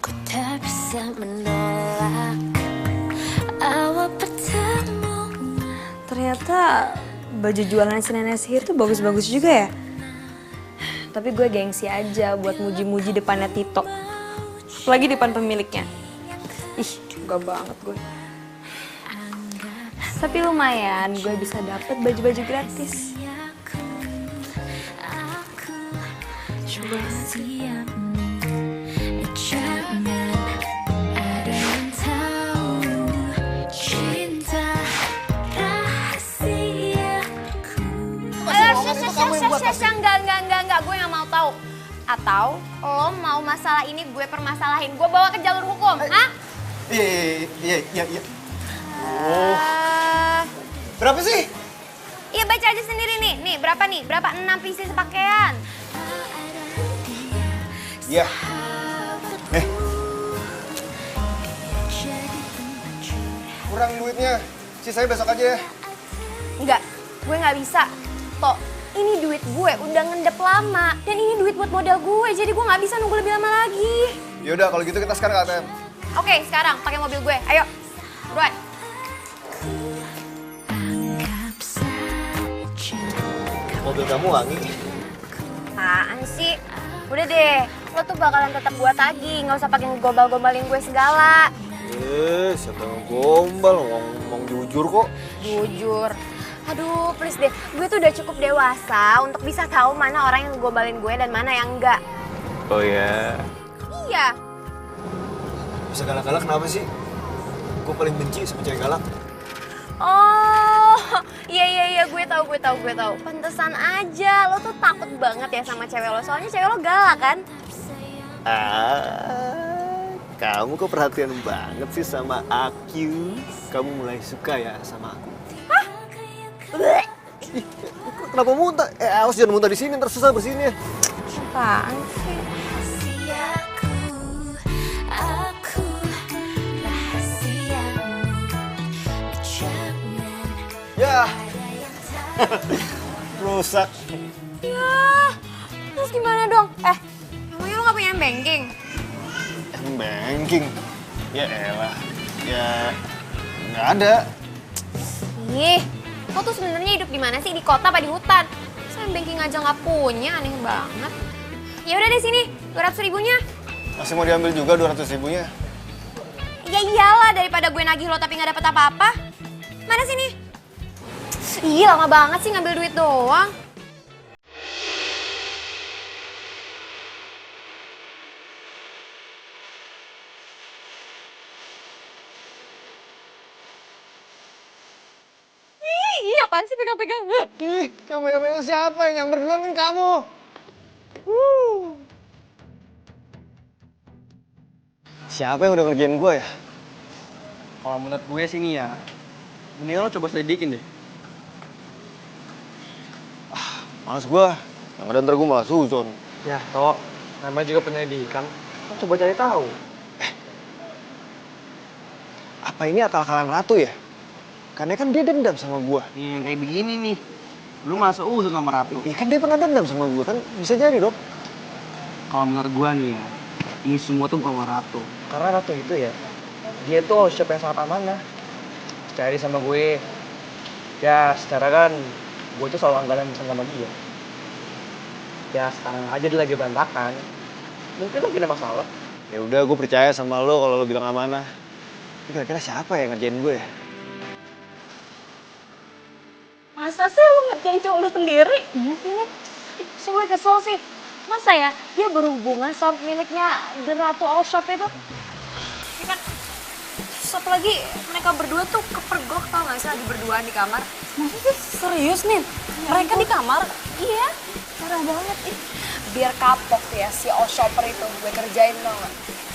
ku tak bisa menolak awal pertemuan. Ternyata baju jualan si nenek sihir tuh bagus-bagus juga ya. Tapi gue gengsi aja buat muji-muji depannya Tito. Lagi depan pemiliknya. Ih, enggak banget gue. Tapi lumayan, gue bisa dapet baju-baju gratis. Coba siap jangan ada yang tahu cinta rahasiaku. Enggak, gue nggak mau tahu. Atau lo mau masalah ini gue permasalahin, gue bawa ke jalur hukum, hah? Iya. Berapa sih? Iya baca aja sendiri nih. Nih berapa nih? Berapa 6 pieces pakaian? Iya. Kurang duitnya. Sisanya besok aja ya. Enggak, gue nggak bisa. Toh, ini duit gue udah ngendep lama. Dan ini duit buat modal gue, jadi gue nggak bisa nunggu lebih lama lagi. Yaudah, kalau gitu kita sekarang ke ATM. Oke, sekarang pakai mobil gue. Ayo, buruan. Mobil kamu wangi. Apaan sih? Udah deh, lo tuh bakalan tetap gue tagih. Nggak usah pakai ngegombal-gombalin gue segala. Siapa yang gombal? Ngomong jujur kok. Jujur. Aduh, please deh. Gue tuh udah cukup dewasa untuk bisa tahu mana orang yang ngegombalin gue dan mana yang enggak. Oh ya. Iya. Bisa galak-galak kenapa sih? Gue paling benci sama cewek galak. Oh, iya, gue tahu. Pantesan aja, lo tuh takut banget ya sama cewek lo. Soalnya cewek lo galak kan? Kamu kok perhatian banget sih sama aku. Kamu mulai suka ya sama aku. Hah? Ih, kenapa muntah? Awas jangan muntah di sini, ntar susah bersihinnya. Apaan sih? Aku rahasiamu jangan Ya. Rusak. Ya, terus gimana dong? Emangnya lo gak punya banking? Banking? Ya elah. Ya nggak ada. Ih, lo tuh sebenarnya hidup di mana sih? Di kota apa di hutan? Saya banking aja nggak punya, aneh banget. Ya udah deh sini, 200 ribunya. Masih mau diambil juga 200 ribunya? Ya iyalah, daripada gue nagih lo tapi gak dapet apa-apa. Mana sini? Ih, lama banget sih ngambil duit doang. Ih, apaan sih pegang-pegang? Ih, kamu yang siapa yang nyamber duluan kan kamu? Siapa yang udah ngerjain gue ya? Kalau menurut gue sih nih ya, mendingan lo coba selidikin deh. Males gue, yang ada ntar gue malah suzon. Ya, Tok. Namanya juga penyelidikan. Lo coba cari tahu. Apa ini akal-akalan Ratu ya? Karena kan dia dendam sama gue. Nih, kayak begini nih. Lu masuk sama Ratu. Iya kan dia pernah dendam sama gue, kan bisa jadi dong. Kalau menurut gue nih ya, ini semua tuh bukan sama Ratu. Karena Ratu itu ya, dia tuh siapa yang sangat amanah. Percaya sama gue. Ya, secara kan gue tuh selalu anggaran sama dia. Ya, sekarang aja dia lagi berantakan. Mungkin lagi ada masalah. Ya udah, gue percaya sama lo kalau lo bilang amanah. Tapi kira-kira siapa yang ngerjain gue ya? Masa sih lu ngerjain cowok lu sendiri? Iya sih, Nek. Sih gue kesel sih. Masa ya dia berhubungan sama miliknya The Ratu All Shop itu? Ya kan, satu lagi mereka berdua tuh kepergok tau gak sih lagi berduaan di kamar. Masa sih? Serius, Nin? Mereka di kamar? Iya, parah banget. Biar kapok ya si All Shopper itu gue kerjain tau gak.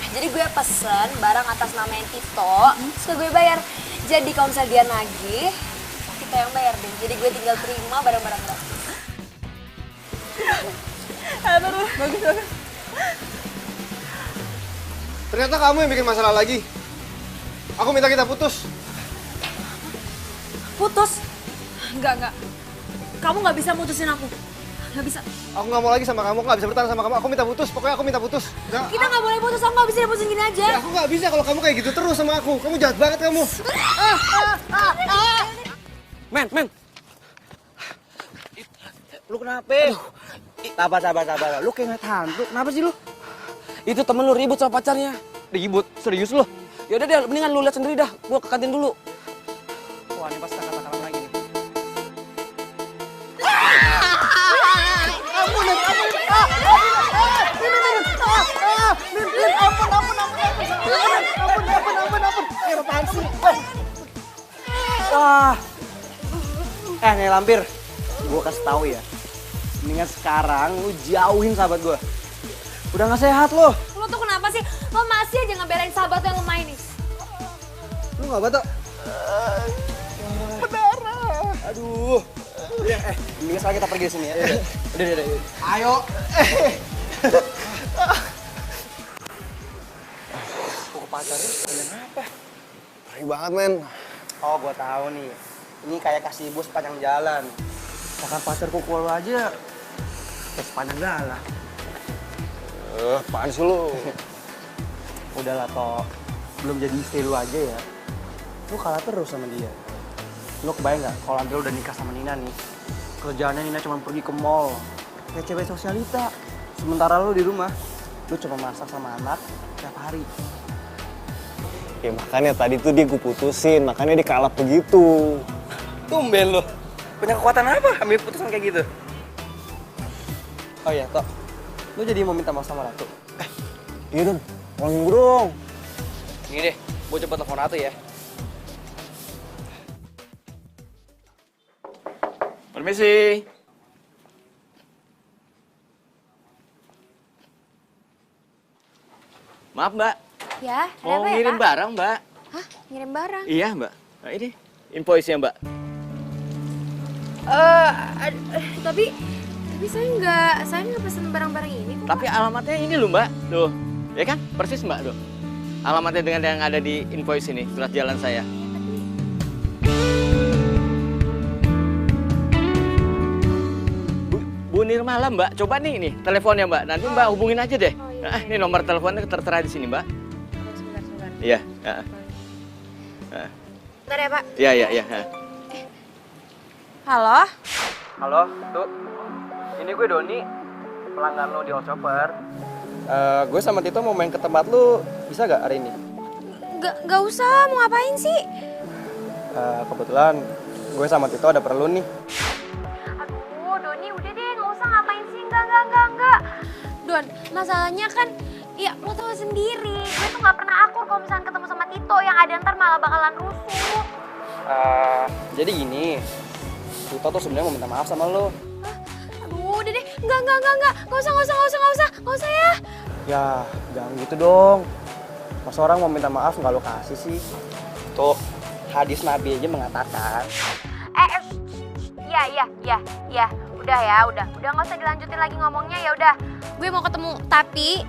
Jadi gue pesen barang atas nama Tito, terus gue bayar. Jadi kalau misalnya dia nagih, kita yang bayar deh. Jadi gue tinggal terima barang-barang gratis. Aduh, bagus. Ternyata kamu yang bikin masalah lagi. Aku minta kita putus. Putus? Enggak. Kamu nggak bisa mutusin aku. Nggak bisa. Aku nggak mau lagi sama kamu, aku nggak bisa bertahan sama kamu. Aku minta putus, pokoknya aku minta putus. Kita nggak boleh putus, aku nggak bisa diputusin gini aja. Ya, aku nggak bisa kalau kamu kayak gitu terus sama aku. Kamu jahat banget kamu. Men. Lu kenapa? Sabar. Lu kayak nggak hantu. Kenapa sih lu? Itu temen lu ribut sama pacarnya. Ribut? Serius lu? Yaudah deh, mendingan lu lihat sendiri dah. Gua ke kantin dulu. Wah, ini pasti kata-kata lagi nih. Nih lampir, gue kasih tahu ya. Mendingan sekarang lu jauhin sahabat gue. Udah gak sehat lo. Lo tuh kenapa sih? Lo masih aja ngebelain sahabat yang lemah ini. Lu nggak batuk? Berdarah. Aduh. Mendingan sekarang kita pergi dari sini ya. Udah. Ayo. Kok pacarnya kalian apa? Perih banget, men. Oh, gue tahu nih. Ini kayak kasih ibu sepanjang jalan. Bahkan pacarku keluar aja kayak sepanjang jalan. Apaan sih lu? Udahlah, Tok. Belum jadi istri lu aja ya. Lu kalah terus sama dia. Lu kebayang nggak kalau Andrea udah nikah sama Nina nih? Kerjaannya Nina cuma pergi ke mall. Kayak cewek sosialita. Sementara lu di rumah, lu cuma masak sama anak tiap hari. Ya makanya tadi tuh dia gue putusin, makanya dia kalap begitu. Tumben lu. Punya kekuatan apa ambil putusan kayak gitu? Oh iya, Tok. Lu jadi mau minta maaf sama Ratu? Iya, Don. Tolongin gue dong. Gini deh, gue coba telepon Ratu ya. Permisi. Maaf, Mbak. Ya, ada Mau apa ya, ngirim Pak? barang, Mbak. Hah? Ngirim barang? Iya, Mbak. Nah, ini invoice-nya, Mbak. Tapi saya nggak pesen barang-barang ini kok. Tapi alamatnya ini loh, Mbak. Tuh. Ya kan? Persis, Mbak, tuh. Alamatnya dengan yang ada di invoice ini, surat jalan saya. Bu Nirmala, Mbak. Coba nih teleponnya, Mbak. Nanti Mbak hubungin aja deh. Nah, ini nomor teleponnya tertera di sini, Mbak. Sebentar. Iya. Bentar ya, Pak. Iya. Halo? Halo, tuh. Ini gue Doni, pelanggan lo di Hot Chopper. Gue sama Tito mau main ke tempat lo, bisa gak hari ini? Gak usah, mau ngapain sih? Kebetulan gue sama Tito ada perlu nih. Aduh, Doni udah deh, gak usah ngapain sih, enggak. Don, masalahnya kan, ya lo tau sendiri, gue tuh gak pernah akur kalau misalnya ketemu sama Tito, yang ada ntar malah bakalan rusuh. Jadi gini, Tito tuh sebenarnya mau minta maaf sama lo. Aduh, udah deh, enggak usah ya. Ya, jangan gitu dong. Masa orang mau minta maaf nggak lo kasih sih? Tuh, hadis Nabi aja mengatakan. Ya, udah nggak usah dilanjutin lagi ngomongnya, ya udah. Gue mau ketemu, tapi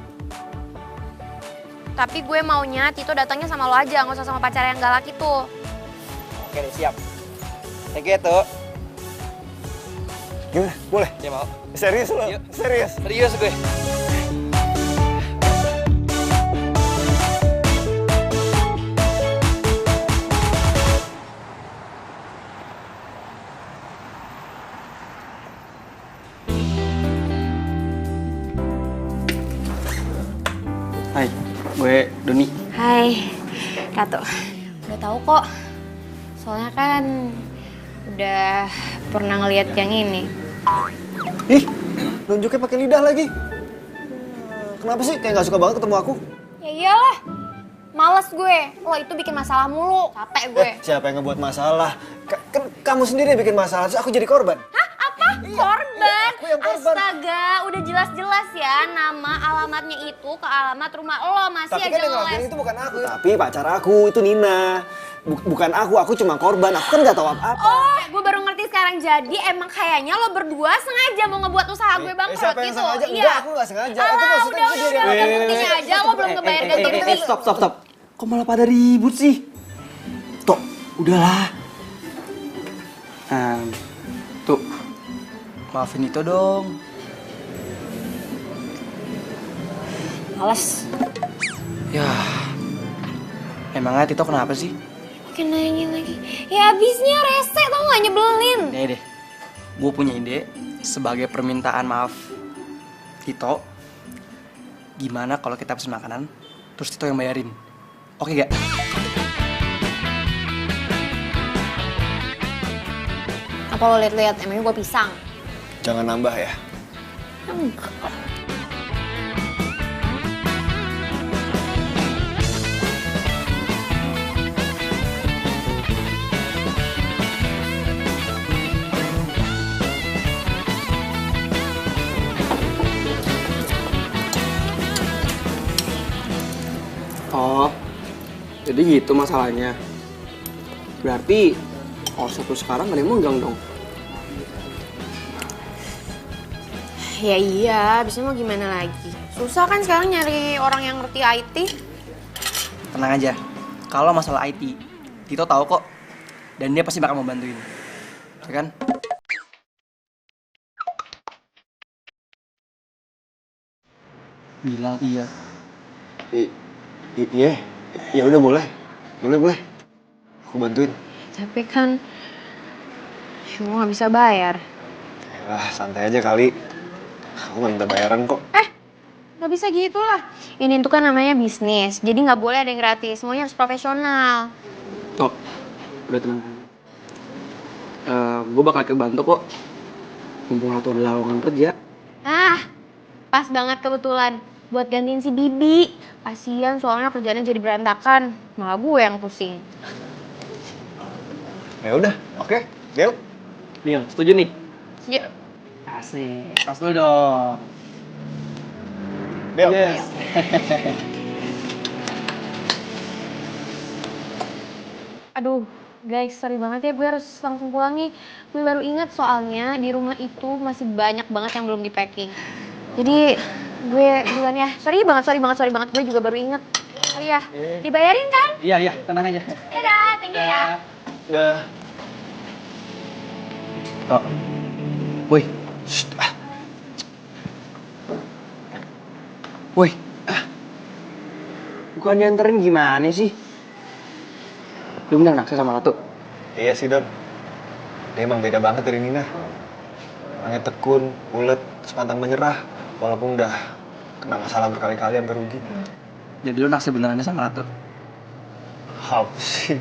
gue maunya Tito datangnya sama lo aja, nggak usah sama pacar yang galak itu. Oke deh, siap. Thank you, Tuh. Gimana? Boleh? Ya mau. Serius lo? Yuk. Serius gue. Hai, gue Doni. Hai, Ratu. Udah tahu kok. Soalnya kan udah pernah ngeliat yang ini. Ih, nunjuknya pakai lidah lagi. Kenapa sih kayak nggak suka banget ketemu aku? Ya iyalah, males gue. Lo itu bikin masalah mulu, capek gue. Siapa yang ngebuat masalah? Kan kamu sendiri yang bikin masalah, terus aku jadi korban. Hah? Apa? Korban? Aku yang korban. Astaga, udah jelas-jelas ya nama alamatnya itu ke alamat rumah lo, masih Tapi aja kan yang ngeles. ngelakuin itu bukan aku. Tapi pacar aku itu Nina. Bukan aku cuma korban. Aku kan nggak tahu apa-apa. Oh, gue baru ngerti sekarang. Jadi emang kayaknya lo berdua sengaja mau ngebuat usaha gue bangkrut Siapa yang gitu. sengaja? Iya. Enggak, aku nggak sengaja. Itu maksudnya udah buktinya aja lo belum ngebayar ganti rugi. Stop. Kok malah pada ribut sih? Tok, udahlah. Tuh, maafin itu dong. Males. Ya, emangnya Tito kenapa sih? Pakai nanya lagi. Ya abisnya rese tau gak, nyebelin. Nih deh, gue punya ide sebagai permintaan maaf Tito. Gimana kalau kita pesen makanan, terus Tito yang bayarin? Oke gak? Apa lo liat-liat, emangnya gue pisang? Jangan nambah ya. Enggak. Oh, jadi gitu masalahnya. Berarti omset lu sekarang gak ada yang megang dong? Ya iya, abisnya mau gimana lagi? Susah kan sekarang nyari orang yang ngerti IT. Tenang aja, kalau masalah IT, Tito tahu kok. Dan dia pasti bakal mau bantuin. Ya kan? Bilang iya. Iya, ya udah boleh. Aku bantuin. Tapi kan gue gak bisa bayar. Santai aja kali. Aku nggak minta bayaran kok. Gak bisa gitu lah. Ini tuh kan namanya bisnis, jadi gak boleh ada yang gratis. Semuanya harus profesional. Tok, udah tenang. Gue bakal kebantu kok. Mumpung lo tuh ada lowongan kerja. Pas banget kebetulan. Buat gantiin si Bibi. Kasian soalnya kerjaannya jadi berantakan. Malah gue yang pusing. Ya udah, oke. Deal. Nih, setuju nih? Yuk. Asik. Tas dulu dong. Deal. Yes. Aduh, guys, sorry banget ya. Gue harus langsung pulang nih. Gue baru ingat soalnya di rumah itu masih banyak banget yang belum di-packing. Jadi gue duluan ya. Sorry banget. Gue juga baru inget. Sorry ya. Dibayarin kan? Iya, tenang aja. Dadah, thank you ya. Udah. Tok. Woi. Woi. Bukan dianterin gimana sih? Lu bener naksir sama Ratu? Iya sih, Don. Dia emang beda banget dari Nina. Orangnya tekun, ulet, sepantang menyerah. Walaupun udah kena masalah berkali-kali sampai rugi. Jadi lu naksir benerannya sama Ratu? Apa sih?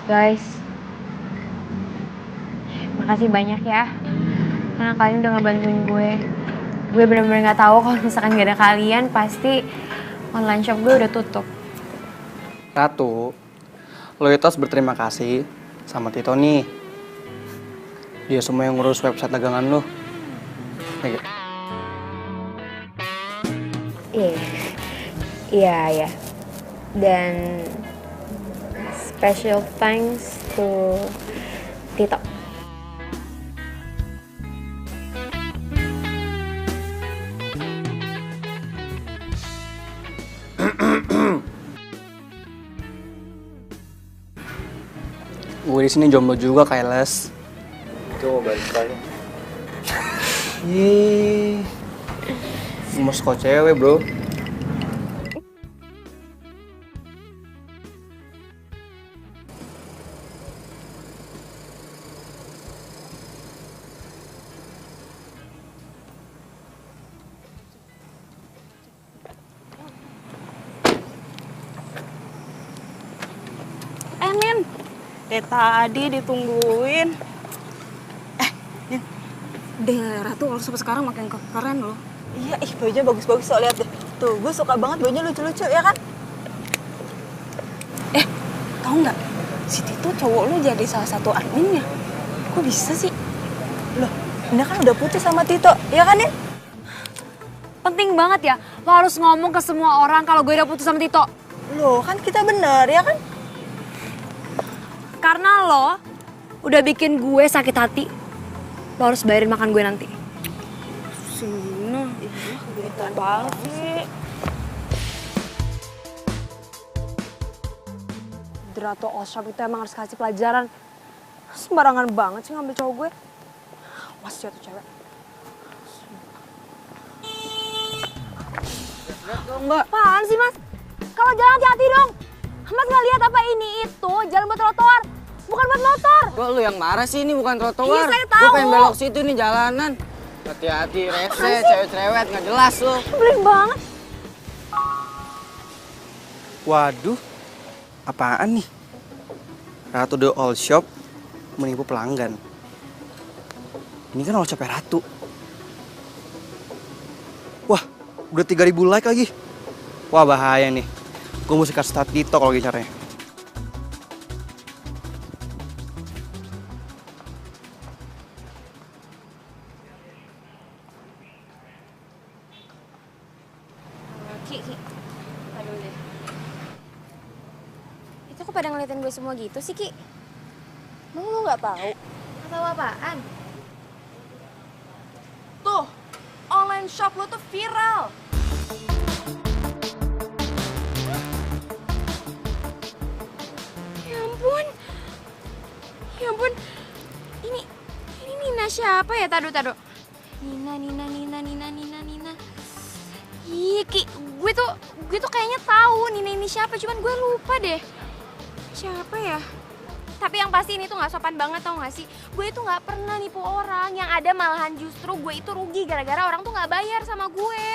Guys, makasih banyak ya, karena kalian udah ngebantuin gue. Gue bener-bener gak tahu kalau misalkan gak ada kalian, pasti online shop gue udah tutup. Ratu, lo itu harus berterima kasih sama Tito nih. Dia semua yang ngurus website dagangan lo. Ya, Iya. Dan special thanks to Tito. gue di sini jomblo juga, Kailes. Itu balik kali. Ih, gemes kok cewek, bro. Nin, dari tadi ditungguin. Nin, deh Ratu kalau sampai sekarang makin keren loh. Iya, bajunya bagus-bagus soal lihat deh. Tuh, gue suka banget bajunya lucu-lucu, ya kan? Tahu nggak? Si Tito cowok lo jadi salah satu adminnya. Kok bisa sih? Loh, ini kan udah putus sama Tito, ya kan, Nin? Penting banget ya, lo harus ngomong ke semua orang kalau gue udah putus sama Tito. Loh, kan kita bener, ya kan? Karena lo udah bikin gue sakit hati. Lo harus bayarin makan gue nanti. Sina, gitu banget sih. Drato Oshop itu emang harus kasih pelajaran. Sembarangan banget sih ngambil cowok gue. Awas ya tuh cewek. Enggak. Apaan sih mas? Kalau jalan hati-hati dong. Mas nggak lihat apa ini itu jalan buat trotoar, bukan buat motor. Kok lu yang marah sih, ini bukan trotoar. Iya, saya tahu. Gue pengen belok situ nih jalanan. Hati-hati, rese, cewek-cewek nggak jelas lu. Beling banget. Waduh, apaan nih? Ratu The All Shop menipu pelanggan. Ini kan all shopnya Ratu. Wah, udah 3.000 like lagi. Wah, bahaya nih. Gue mesti kasih start Tito kalau gini caranya. Itu kok pada ngeliatin gue semua gitu sih, Ki? Emang lo nggak tahu? Nggak tahu apaan? Tuh, online shop lo tuh viral. Ya ampun. Ya ampun. Ini Nina siapa ya? Tado. Nina. Ih, Ki, gue tuh kayaknya tahu Nina ini siapa, cuman gue lupa deh. Siapa ya? Tapi yang pasti ini tuh nggak sopan banget, tau gak sih? Gue itu nggak pernah nipu orang, yang ada malahan justru gue itu rugi gara-gara orang tuh nggak bayar sama gue.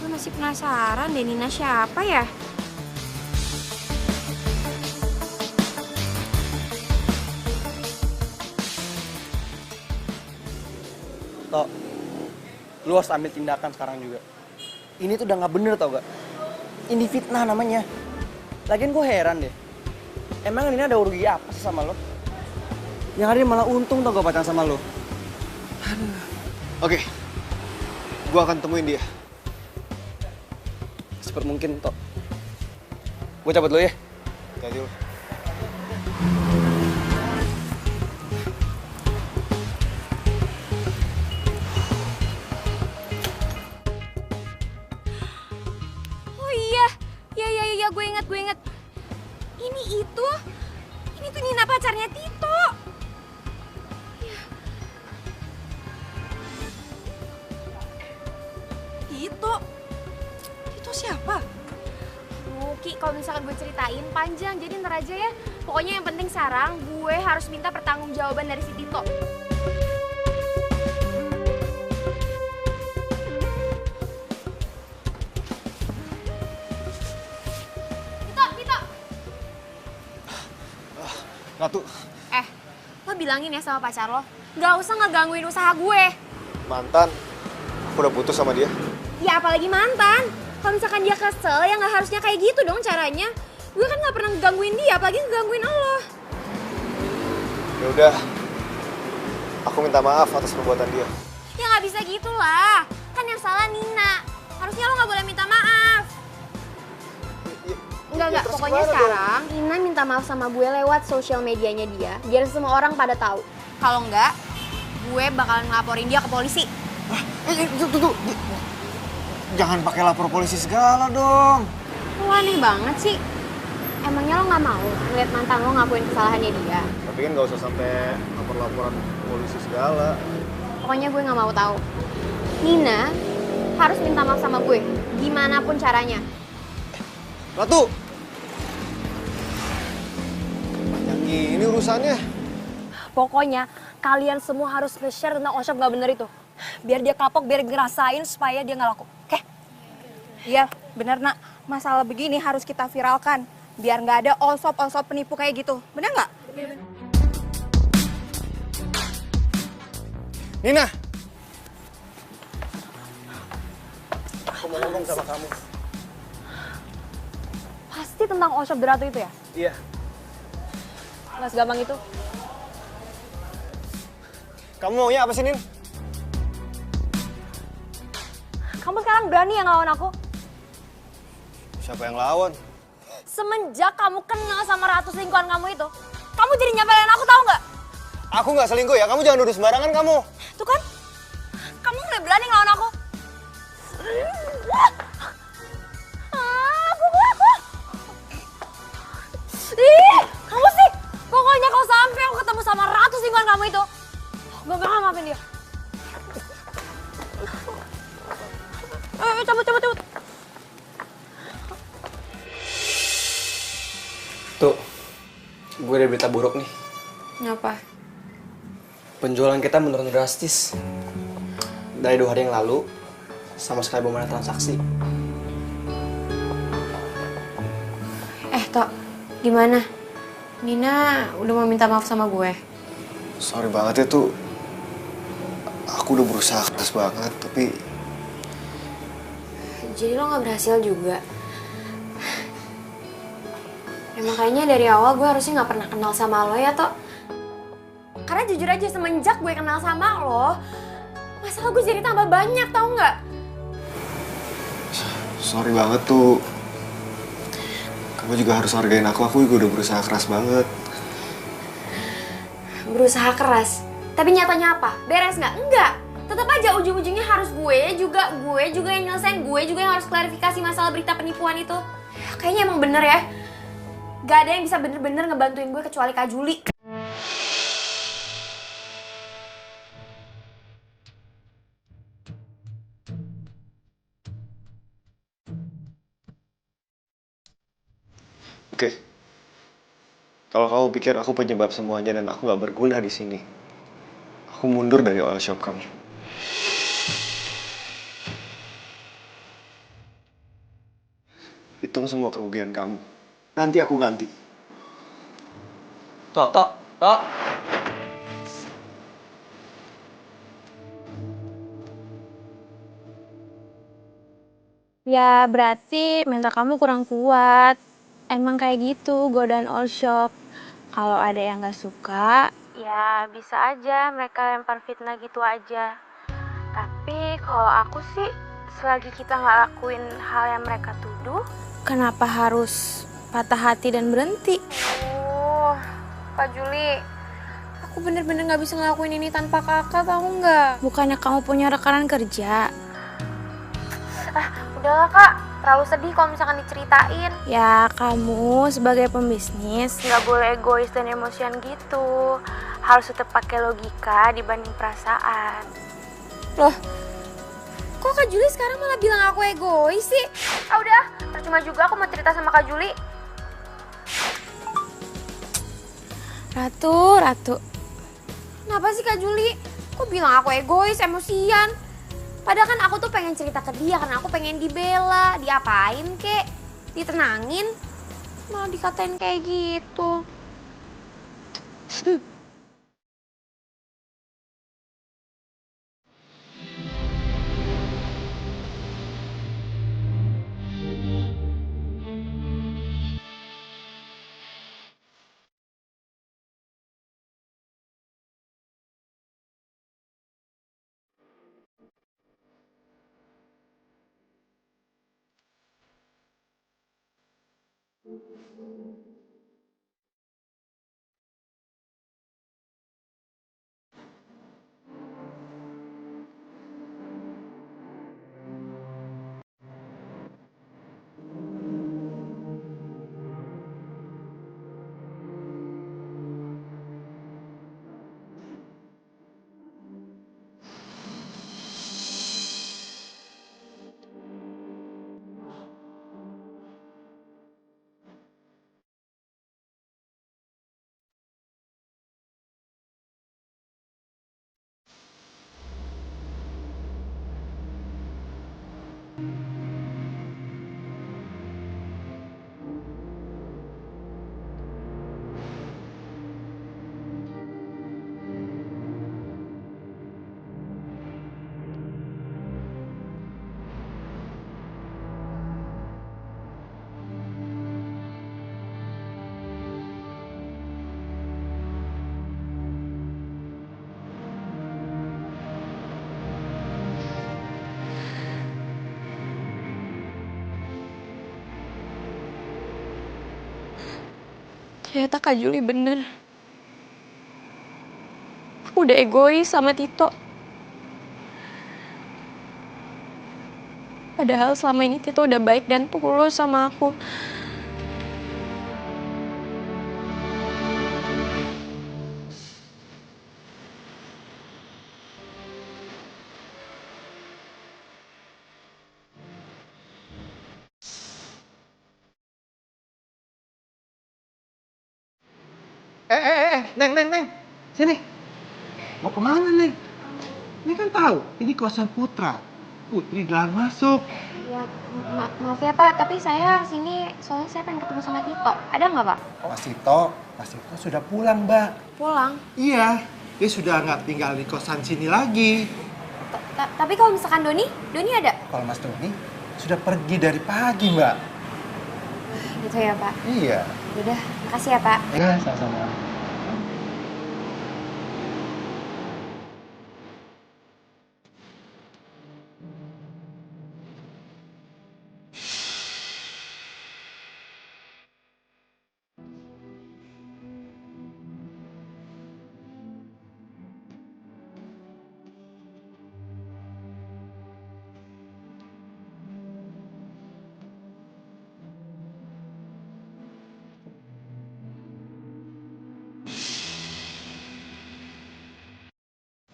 Gue masih penasaran deh Nina siapa ya? Tok, lu harus ambil tindakan sekarang juga. Ini tuh udah nggak bener tau gak? Ini fitnah namanya. Lagian gue heran deh. Emang ini ada rugi apa sih sama lo? Yang ada dia malah untung tau gak pacaran sama lo. Oke, gue akan temuin dia. Cepet mungkin, Tok. Gue cabut dulu ya. Jadi lu. Oh iya, gue inget. Ini tuh Nina pacarnya Tito. Ya. Tito siapa? Ki, kalau misalkan gue ceritain panjang, jadi ntar aja ya. Pokoknya yang penting sekarang gue harus minta pertanggungjawaban dari si Tito. Tito. Ratu, Lo bilangin ya sama pacar lo, gak usah ngegangguin usaha gue. mantan. Aku udah putus sama dia. Ya apalagi mantan. Kalau misalkan dia kesel, ya nggak harusnya kayak gitu dong caranya. Gue kan nggak pernah ngegangguin dia, apalagi ngegangguin lo. Ya udah, aku minta maaf atas perbuatan dia. Ya nggak bisa gitu lah. Kan yang salah Nina. Harusnya lo nggak boleh minta maaf. Enggak, terus pokoknya gimana sekarang Nina minta maaf sama gue lewat sosial medianya dia, biar semua orang pada tahu. Kalau enggak, gue bakalan ngelaporin dia ke polisi. Tuh. Jangan pakai lapor polisi segala dong. Lo aneh banget sih. Emangnya lo nggak mau ngeliat mantan lo ngakuin kesalahannya dia? Tapi kan nggak usah sampai lapor-laporan polisi segala. Pokoknya gue nggak mau tahu. Nina harus minta maaf sama gue, gimana pun caranya. Ratu! Panjang gini urusannya. Pokoknya kalian semua harus nge-share tentang Oshop nggak bener itu. Biar dia kapok, biar ngerasain supaya dia nggak laku. Oke? Iya, bener nak. Masalah begini harus kita viralkan. Biar nggak ada Oshop penipu kayak gitu. Bener nggak? Nina! Aku mau ngomong sama kamu. Pasti tentang Oshop Ratu itu ya? Iya. Nggak segampang itu. Kamu maunya apa sih, Nin? Kamu sekarang berani yang ngelawan aku? Siapa yang lawan? Semenjak kamu kenal sama Ratu selingkuhan kamu itu, kamu jadi nyapelin aku, tahu nggak? Aku nggak selingkuh ya, kamu jangan nuduh sembarangan kamu. Tuh kan, kamu udah berani ngelawan aku. Ih, kamu sih. Pokoknya kalau sampai aku ketemu sama Ratu selingkuhan kamu itu, gue bakal maafin dia. Cabut. Tuh, gue ada berita buruk nih. Kenapa? Penjualan kita menurun drastis. Dari 2 hari yang lalu, sama sekali belum ada transaksi. Tok, gimana? Nina udah mau minta maaf sama gue. Sorry banget ya tuh. Aku udah berusaha keras banget, tapi... Jadi lo gak berhasil juga? Emang kayaknya dari awal gue harusnya gak pernah kenal sama lo ya, Tok. Karena jujur aja semenjak gue kenal sama lo, masalah gue jadi tambah banyak, tau gak? Sorry banget tuh. Kamu juga harus hargain aku juga udah berusaha keras banget. Berusaha keras. Tapi nyatanya apa? Beres nggak? Enggak. Tetap aja ujung-ujungnya harus gue juga yang nyelesain, gue juga yang harus klarifikasi masalah berita penipuan itu. Kayaknya emang bener ya. Gak ada yang bisa bener-bener ngebantuin gue kecuali Kak Juli. Oke. Kalau kamu pikir aku penyebab semuanya dan aku nggak berguna di sini, aku mundur dari oil shop kamu. Hitung semua kerugian kamu. Nanti aku ganti. Tok. Ya berarti mental kamu kurang kuat. Emang kayak gitu godaan all shop. Kalau ada yang gak suka, ya bisa aja mereka lempar fitnah gitu aja. Tapi kalau aku sih, selagi kita gak lakuin hal yang mereka tuduh, kenapa harus patah hati dan berhenti? Kak Juli, aku bener-bener gak bisa ngelakuin ini tanpa kakak, tahu nggak? Bukannya kamu punya rekanan kerja? Udahlah kak, terlalu sedih kalau misalkan diceritain. Ya kamu sebagai pembisnis gak boleh egois dan emosian gitu. Harus tetap pakai logika dibanding perasaan. Loh, kok Kak Juli sekarang malah bilang aku egois sih? Ah udah, percuma juga aku mau cerita sama Kak Juli. Ratu. Kenapa sih Kak Juli? Kok bilang aku egois, emosian? Padahal kan aku tuh pengen cerita ke dia karena aku pengen dibela. Diapain kek? Ditenangin? Malah dikatain kayak gitu. Ternyata Kak Juli bener. Aku udah egois sama Tito. Padahal selama ini Tito udah baik dan tulus sama aku. Neng. Sini. Mau kemana, Neng? Ini kan tahu, ini kosan Putra. Putri dilarang masuk. Ya, maaf ya Pak, tapi saya sini soalnya saya pengen ketemu sama Tito. Ada nggak Pak? Mas Tito sudah pulang, Mbak. Pulang. Iya, dia sudah nggak tinggal di kosan sini lagi. Tapi kalau misalkan Doni ada? Kalau Mas Doni sudah pergi dari pagi, Mbak. Gitu ya Pak? Iya. Udah, makasih ya Pak. Ya, sama-sama.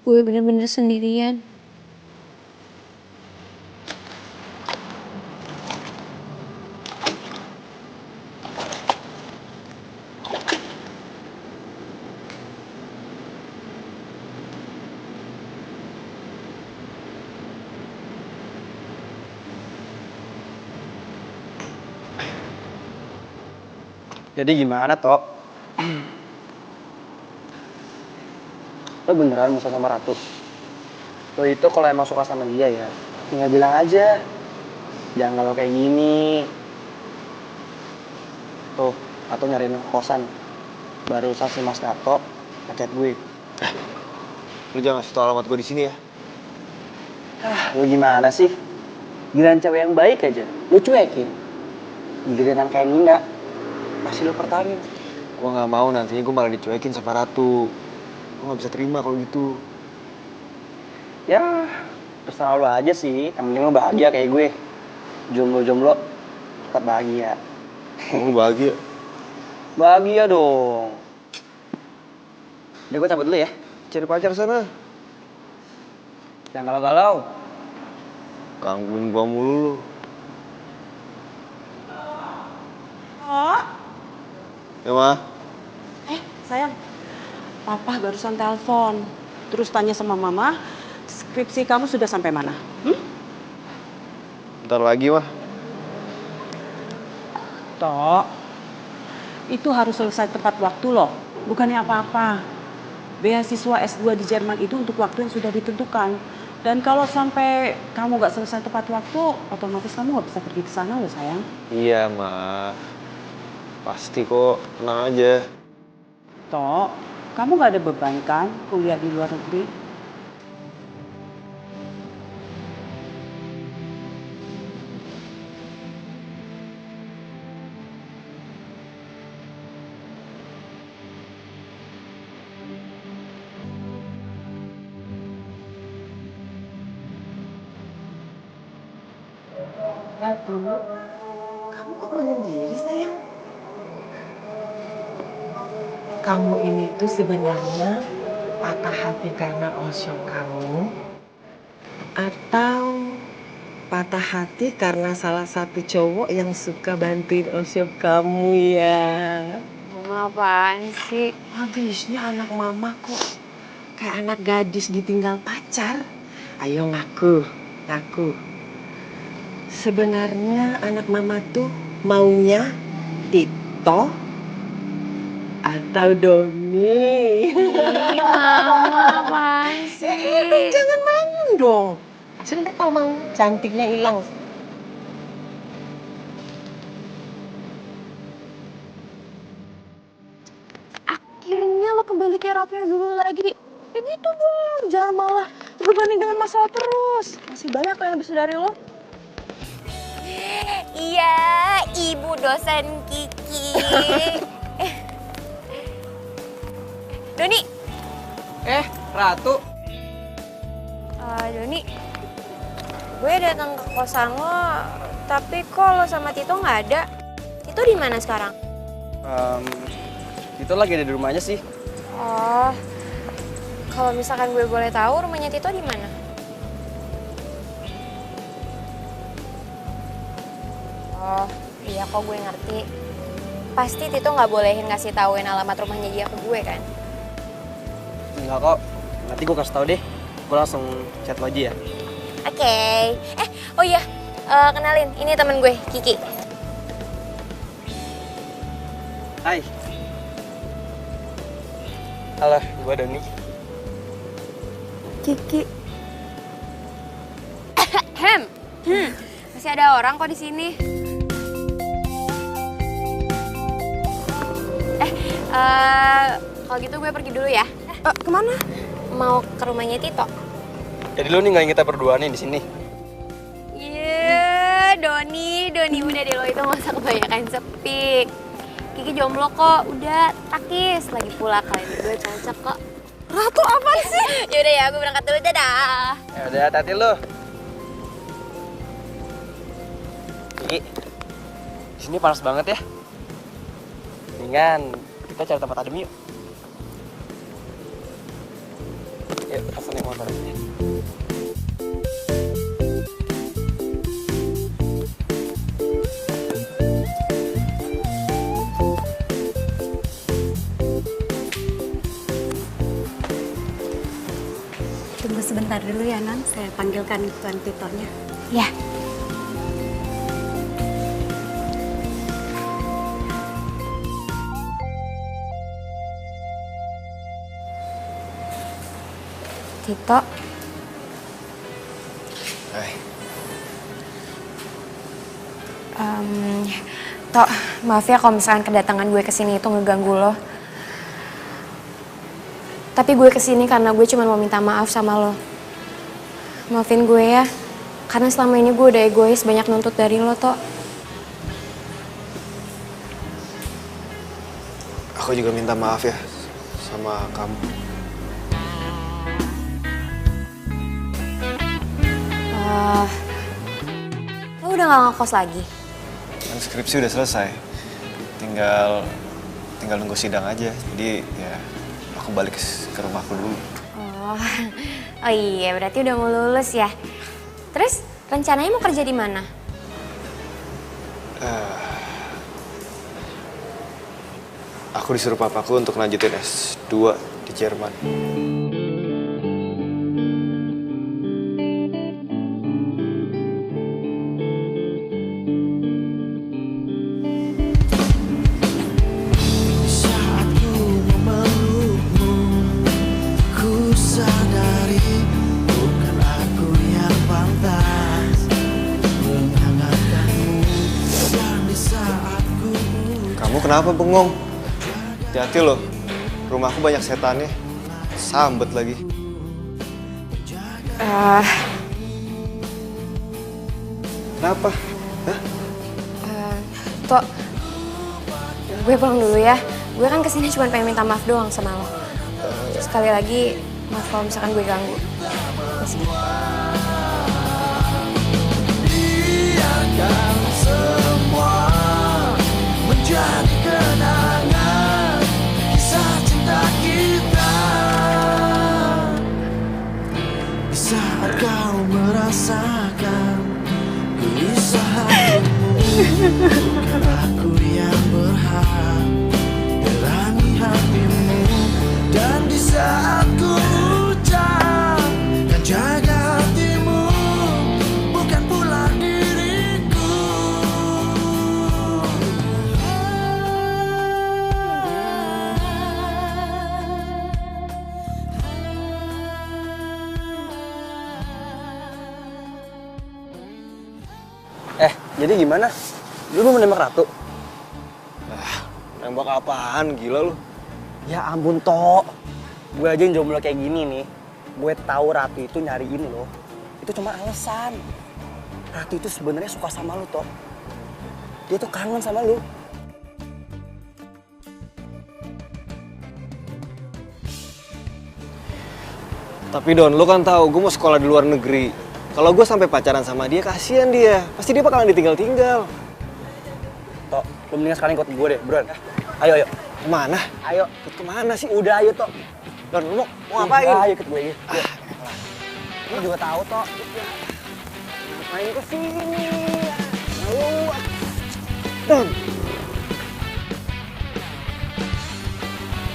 gue bener-bener sendirian. Jadi gimana, Tok? Lo beneran mau sama Ratu? Lo itu kalau emang suka sama dia ya, tinggal bilang aja. Jangan kalau kayak gini. Tuh, Ratu nyariin kosan. Barusan si Mas Gato ngechat gue. Lu jangan kasih tau alamat gue di sini ya. Lo gimana sih? Giliran cewek yang baik aja, lo cuekin. Giliran yang kayak Nina, masih lo pertahanin. Gue nggak mau nantinya gue malah dicuekin sama Ratu. Gue nggak bisa terima kalau gitu. Ya, terserah lo aja sih. Yang penting lo bahagia kayak gue. Jomblo-jomblo tetap bahagia. Kamu bahagia? Bahagia dong. Udah gue cabut dulu ya. Cari pacar sana. Jangan galau-galau. Gangguin gua mulu lu. Oh. Ya, Ma? Sayang, Papa barusan telepon. Terus tanya sama Mama, skripsi kamu sudah sampai mana? Bentar lagi, Mah. Tok, itu harus selesai tepat waktu loh. Bukannya apa-apa. Beasiswa S2 di Jerman itu untuk waktu yang sudah ditentukan. Dan kalau sampai kamu gak selesai tepat waktu, otomatis kamu gak bisa pergi ke sana loh sayang. Iya, Ma. Pasti kok, tenang aja. Tok, kamu gak ada beban kan kuliah di luar negeri? Ratu, kamu kok menyendiri sayang? Kamu ini tuh sebenarnya patah hati karena Osho kamu, atau patah hati karena salah satu cowok yang suka bantuin Osho kamu ya? Mama apaan sih? Habisnya anak mama kok kayak anak gadis ditinggal pacar. Ayo ngaku, ngaku. Sebenarnya anak mama tuh maunya Tito atau Doni. Mama apaan sih? Jangan malu dong. Sebentar kalau mau cantiknya hilang. Akhirnya lo kembali kayak Ratu yang dulu lagi. Ya gitu dong, jangan malah berbanding dengan masalah terus. Masih banyak yang lebih dari lo. Iya, ibu dosen Kiki. Doni. Ratu. Doni, gue datang ke kosan lo, tapi kok lo sama Tito nggak ada? Tito di mana sekarang? Itu lagi ada di rumahnya sih. Oh, kalau misalkan gue boleh tahu rumahnya Tito di mana? Oh, iya kok gue ngerti. Pasti Tito nggak bolehin ngasih tauin alamat rumahnya dia ke gue kan? Enggak kok. Nanti gue kasih tau deh. Gue langsung chat lo aja ya. Oke. Oh iya, kenalin. Ini temen gue, Kiki. Hai. Halo, gue Doni. Kiki. Masih ada orang kok di sini. Kalau gitu gue pergi dulu ya. Kemana? Mau ke rumahnya Tito. Jadi lo ninggalin kita berdua nih di sini. Iya, Doni udah deh, lo itu nggak usah kebanyakan sepik. Kiki jomblo kok, udah takis. Lagi pula kalian berdua cocok kok. Ratu apa sih? Yaudah ya, gue berangkat dulu, dadah. Ya udah, hati-hati lo. Kiki, di sini panas banget ya. Mendingan kita cari tempat adem yuk. Yuk, telepon yuk. sebentar dulu ya, Non. Saya panggilkan Tuan Titonya. Ya. Tito. Hai. Tok, maaf ya kalau misalkan kedatangan gue kesini itu ngeganggu lo. Tapi gue kesini karena gue cuma mau minta maaf sama lo. Maafin gue ya, karena selama ini gue udah egois banyak nuntut dari lo, Tok. Aku juga minta maaf ya sama kamu. Lo udah gak ngekos lagi? Kan skripsi udah selesai. Tinggal nunggu sidang aja. Jadi ya aku balik ke rumahku dulu. Oh iya, berarti udah mau lulus ya. Terus rencananya mau kerja di mana? Aku disuruh papaku untuk lanjutin S2 di Jerman. Kamu kenapa bengong? Hati-hati loh, rumahku banyak setannya. Sambet lagi. Kenapa? Hah? Tok, gue pulang dulu ya. Gue kan kesini cuma pengen minta maaf doang sama lo. Sekali lagi, maaf kalau misalkan gue ganggu. Biarkan semua menjadi kenangan kisah cinta kita. Di saat kau merasakan gelisah hatimu, bukan aku yang berhak berani hatimu. Dan di saat ku ucap kan jaga hatimu, bukan pula diriku. Jadi gimana? Lu mau nembak Ratu? Nembak apaan? Gila lu. Ya ampun, Tok. Gue aja yang jomblo kayak gini nih. Gue tahu Ratu itu nyariin lo. Itu cuma alasan. Ratu itu sebenarnya suka sama lu, Tok. Dia tuh kangen sama lu. Tapi Don, lu kan tahu gue mau sekolah di luar negeri. Kalau gue sampai pacaran sama dia, kasihan dia. Pasti dia bakalan ditinggal-tinggal. Tok, lu mendingan sekarang ikut gue deh, buruan. Ayo. Kemana? Ayo. Ikut kemana sih? Udah, ayo, Tok. Don, lu mau ngapain? Ayo ikut gue. Lu juga tahu, Tok. Ngapain ke sini? Ayo. Don,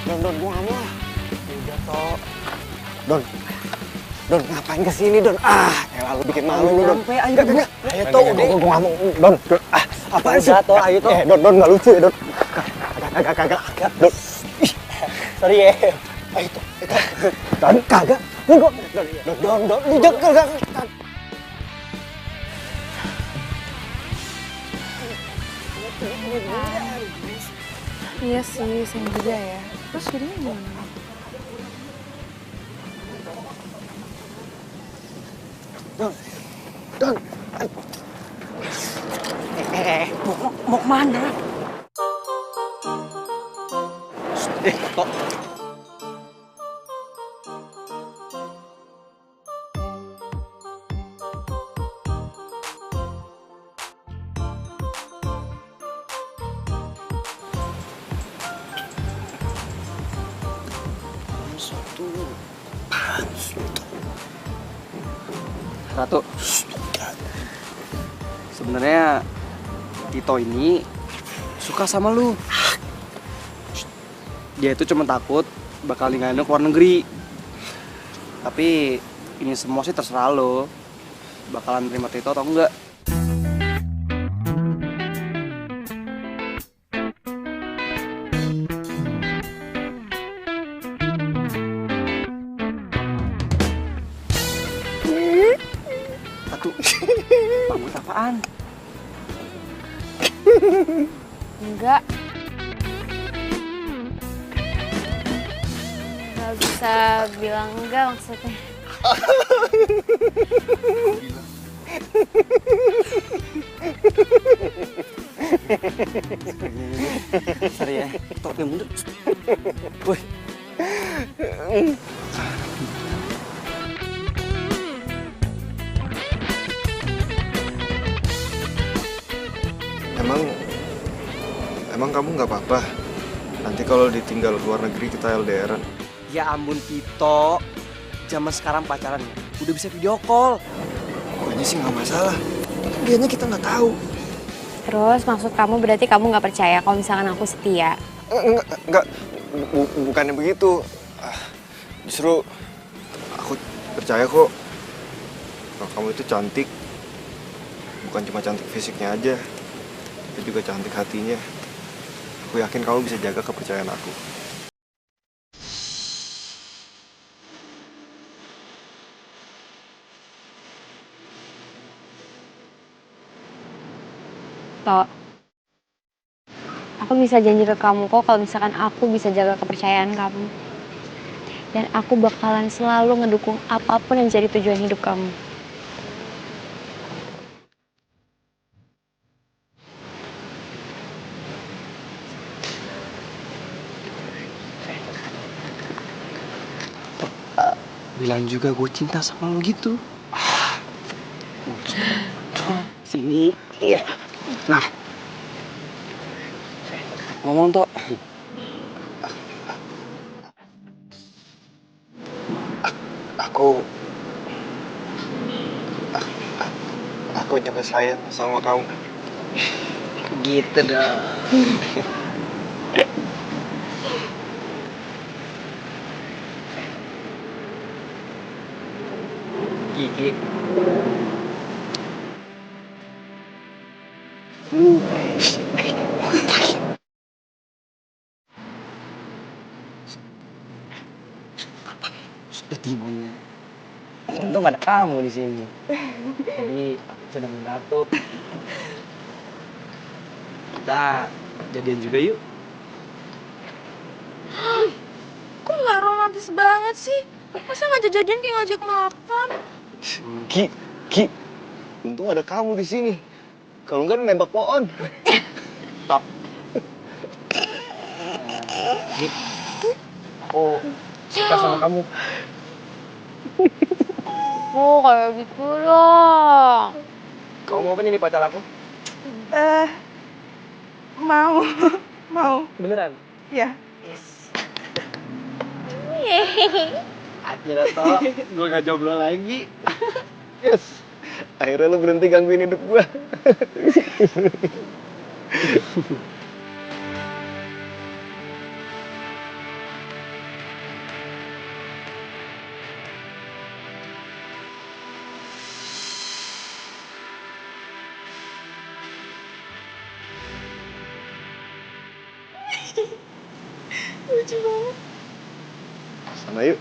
gue nggak mau. Udah, Tok. Don, ngapain kesini Don? Elah lu bikin malu lu Don. Ayo, Ayo Tok, gue nggak mau. Don, apaan sih? Toh, ayo Toh. Don, nggak lucu ya Don. Kagak. Don. Sorry ya. Ayo Tok. Don, kagak. Don, lu jangan. Iya sih, sering juga ya. Terus jadinya gimana? Don. Mau kemana? Tok. Ratu, sebenarnya Tito ini suka sama lu. Dia itu cuma takut bakal ninggalin lu ke luar negeri. Tapi ini semua sih terserah lo. Bakalan terima Tito atau enggak. Satu. Bangun apaan? Enggak. Gak bisa bilang enggak maksudnya. Sorry ya, topnya mundur. Woi. Emang kamu nggak apa-apa? Nanti kalau ditinggal luar negeri kita LDR-an. Ya ampun Tito, zaman sekarang pacaran udah bisa video call. Pokoknya sih nggak masalah. Dianya kita nggak tahu. Terus maksud kamu berarti kamu nggak percaya kalau misalkan aku setia? Enggak, bukannya begitu. Justru aku percaya kok kalau kamu itu cantik. Bukan cuma cantik fisiknya aja, tapi juga cantik hatinya. Aku yakin kamu bisa jaga kepercayaan aku. Tok, aku bisa janji ke kamu kok kalau misalkan aku bisa jaga kepercayaan kamu. Dan aku bakalan selalu ngedukung apapun yang jadi tujuan hidup kamu. Bilang juga gue cinta sama lo gitu. Sini. Iya. Nah. Ngomong Tok. Aku juga sayang sama kamu. Gitu dong. Gigi. Sudah timbulnya. Untung ada kamu di sini. Jadi aku sedang mendatuk. Kita jadian juga yuk. Kok nggak romantis banget sih? Masa ngajak jadian kayak ngajak makan? Ki, untung ada kamu di sini. Kalau enggak nembak pohon. Stop. Aku suka sama kamu. Oh, kayak gitu dong. Kamu mau apa nih pacar aku? Mau. Mau. Beneran? Ya. Akhirnya toh, gue gak jomblo lagi. Yes. Akhirnya lu berhenti gangguin hidup gue. Lucu banget. Sana yuk.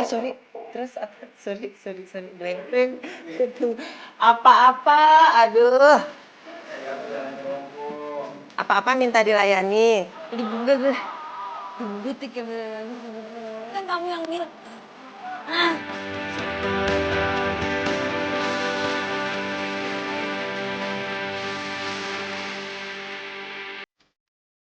Sorry, terus apa? Sorry. Glempeng. Apa-apa, aduh. Apa-apa minta dilayani. Enggak. Kan kamu yang minta.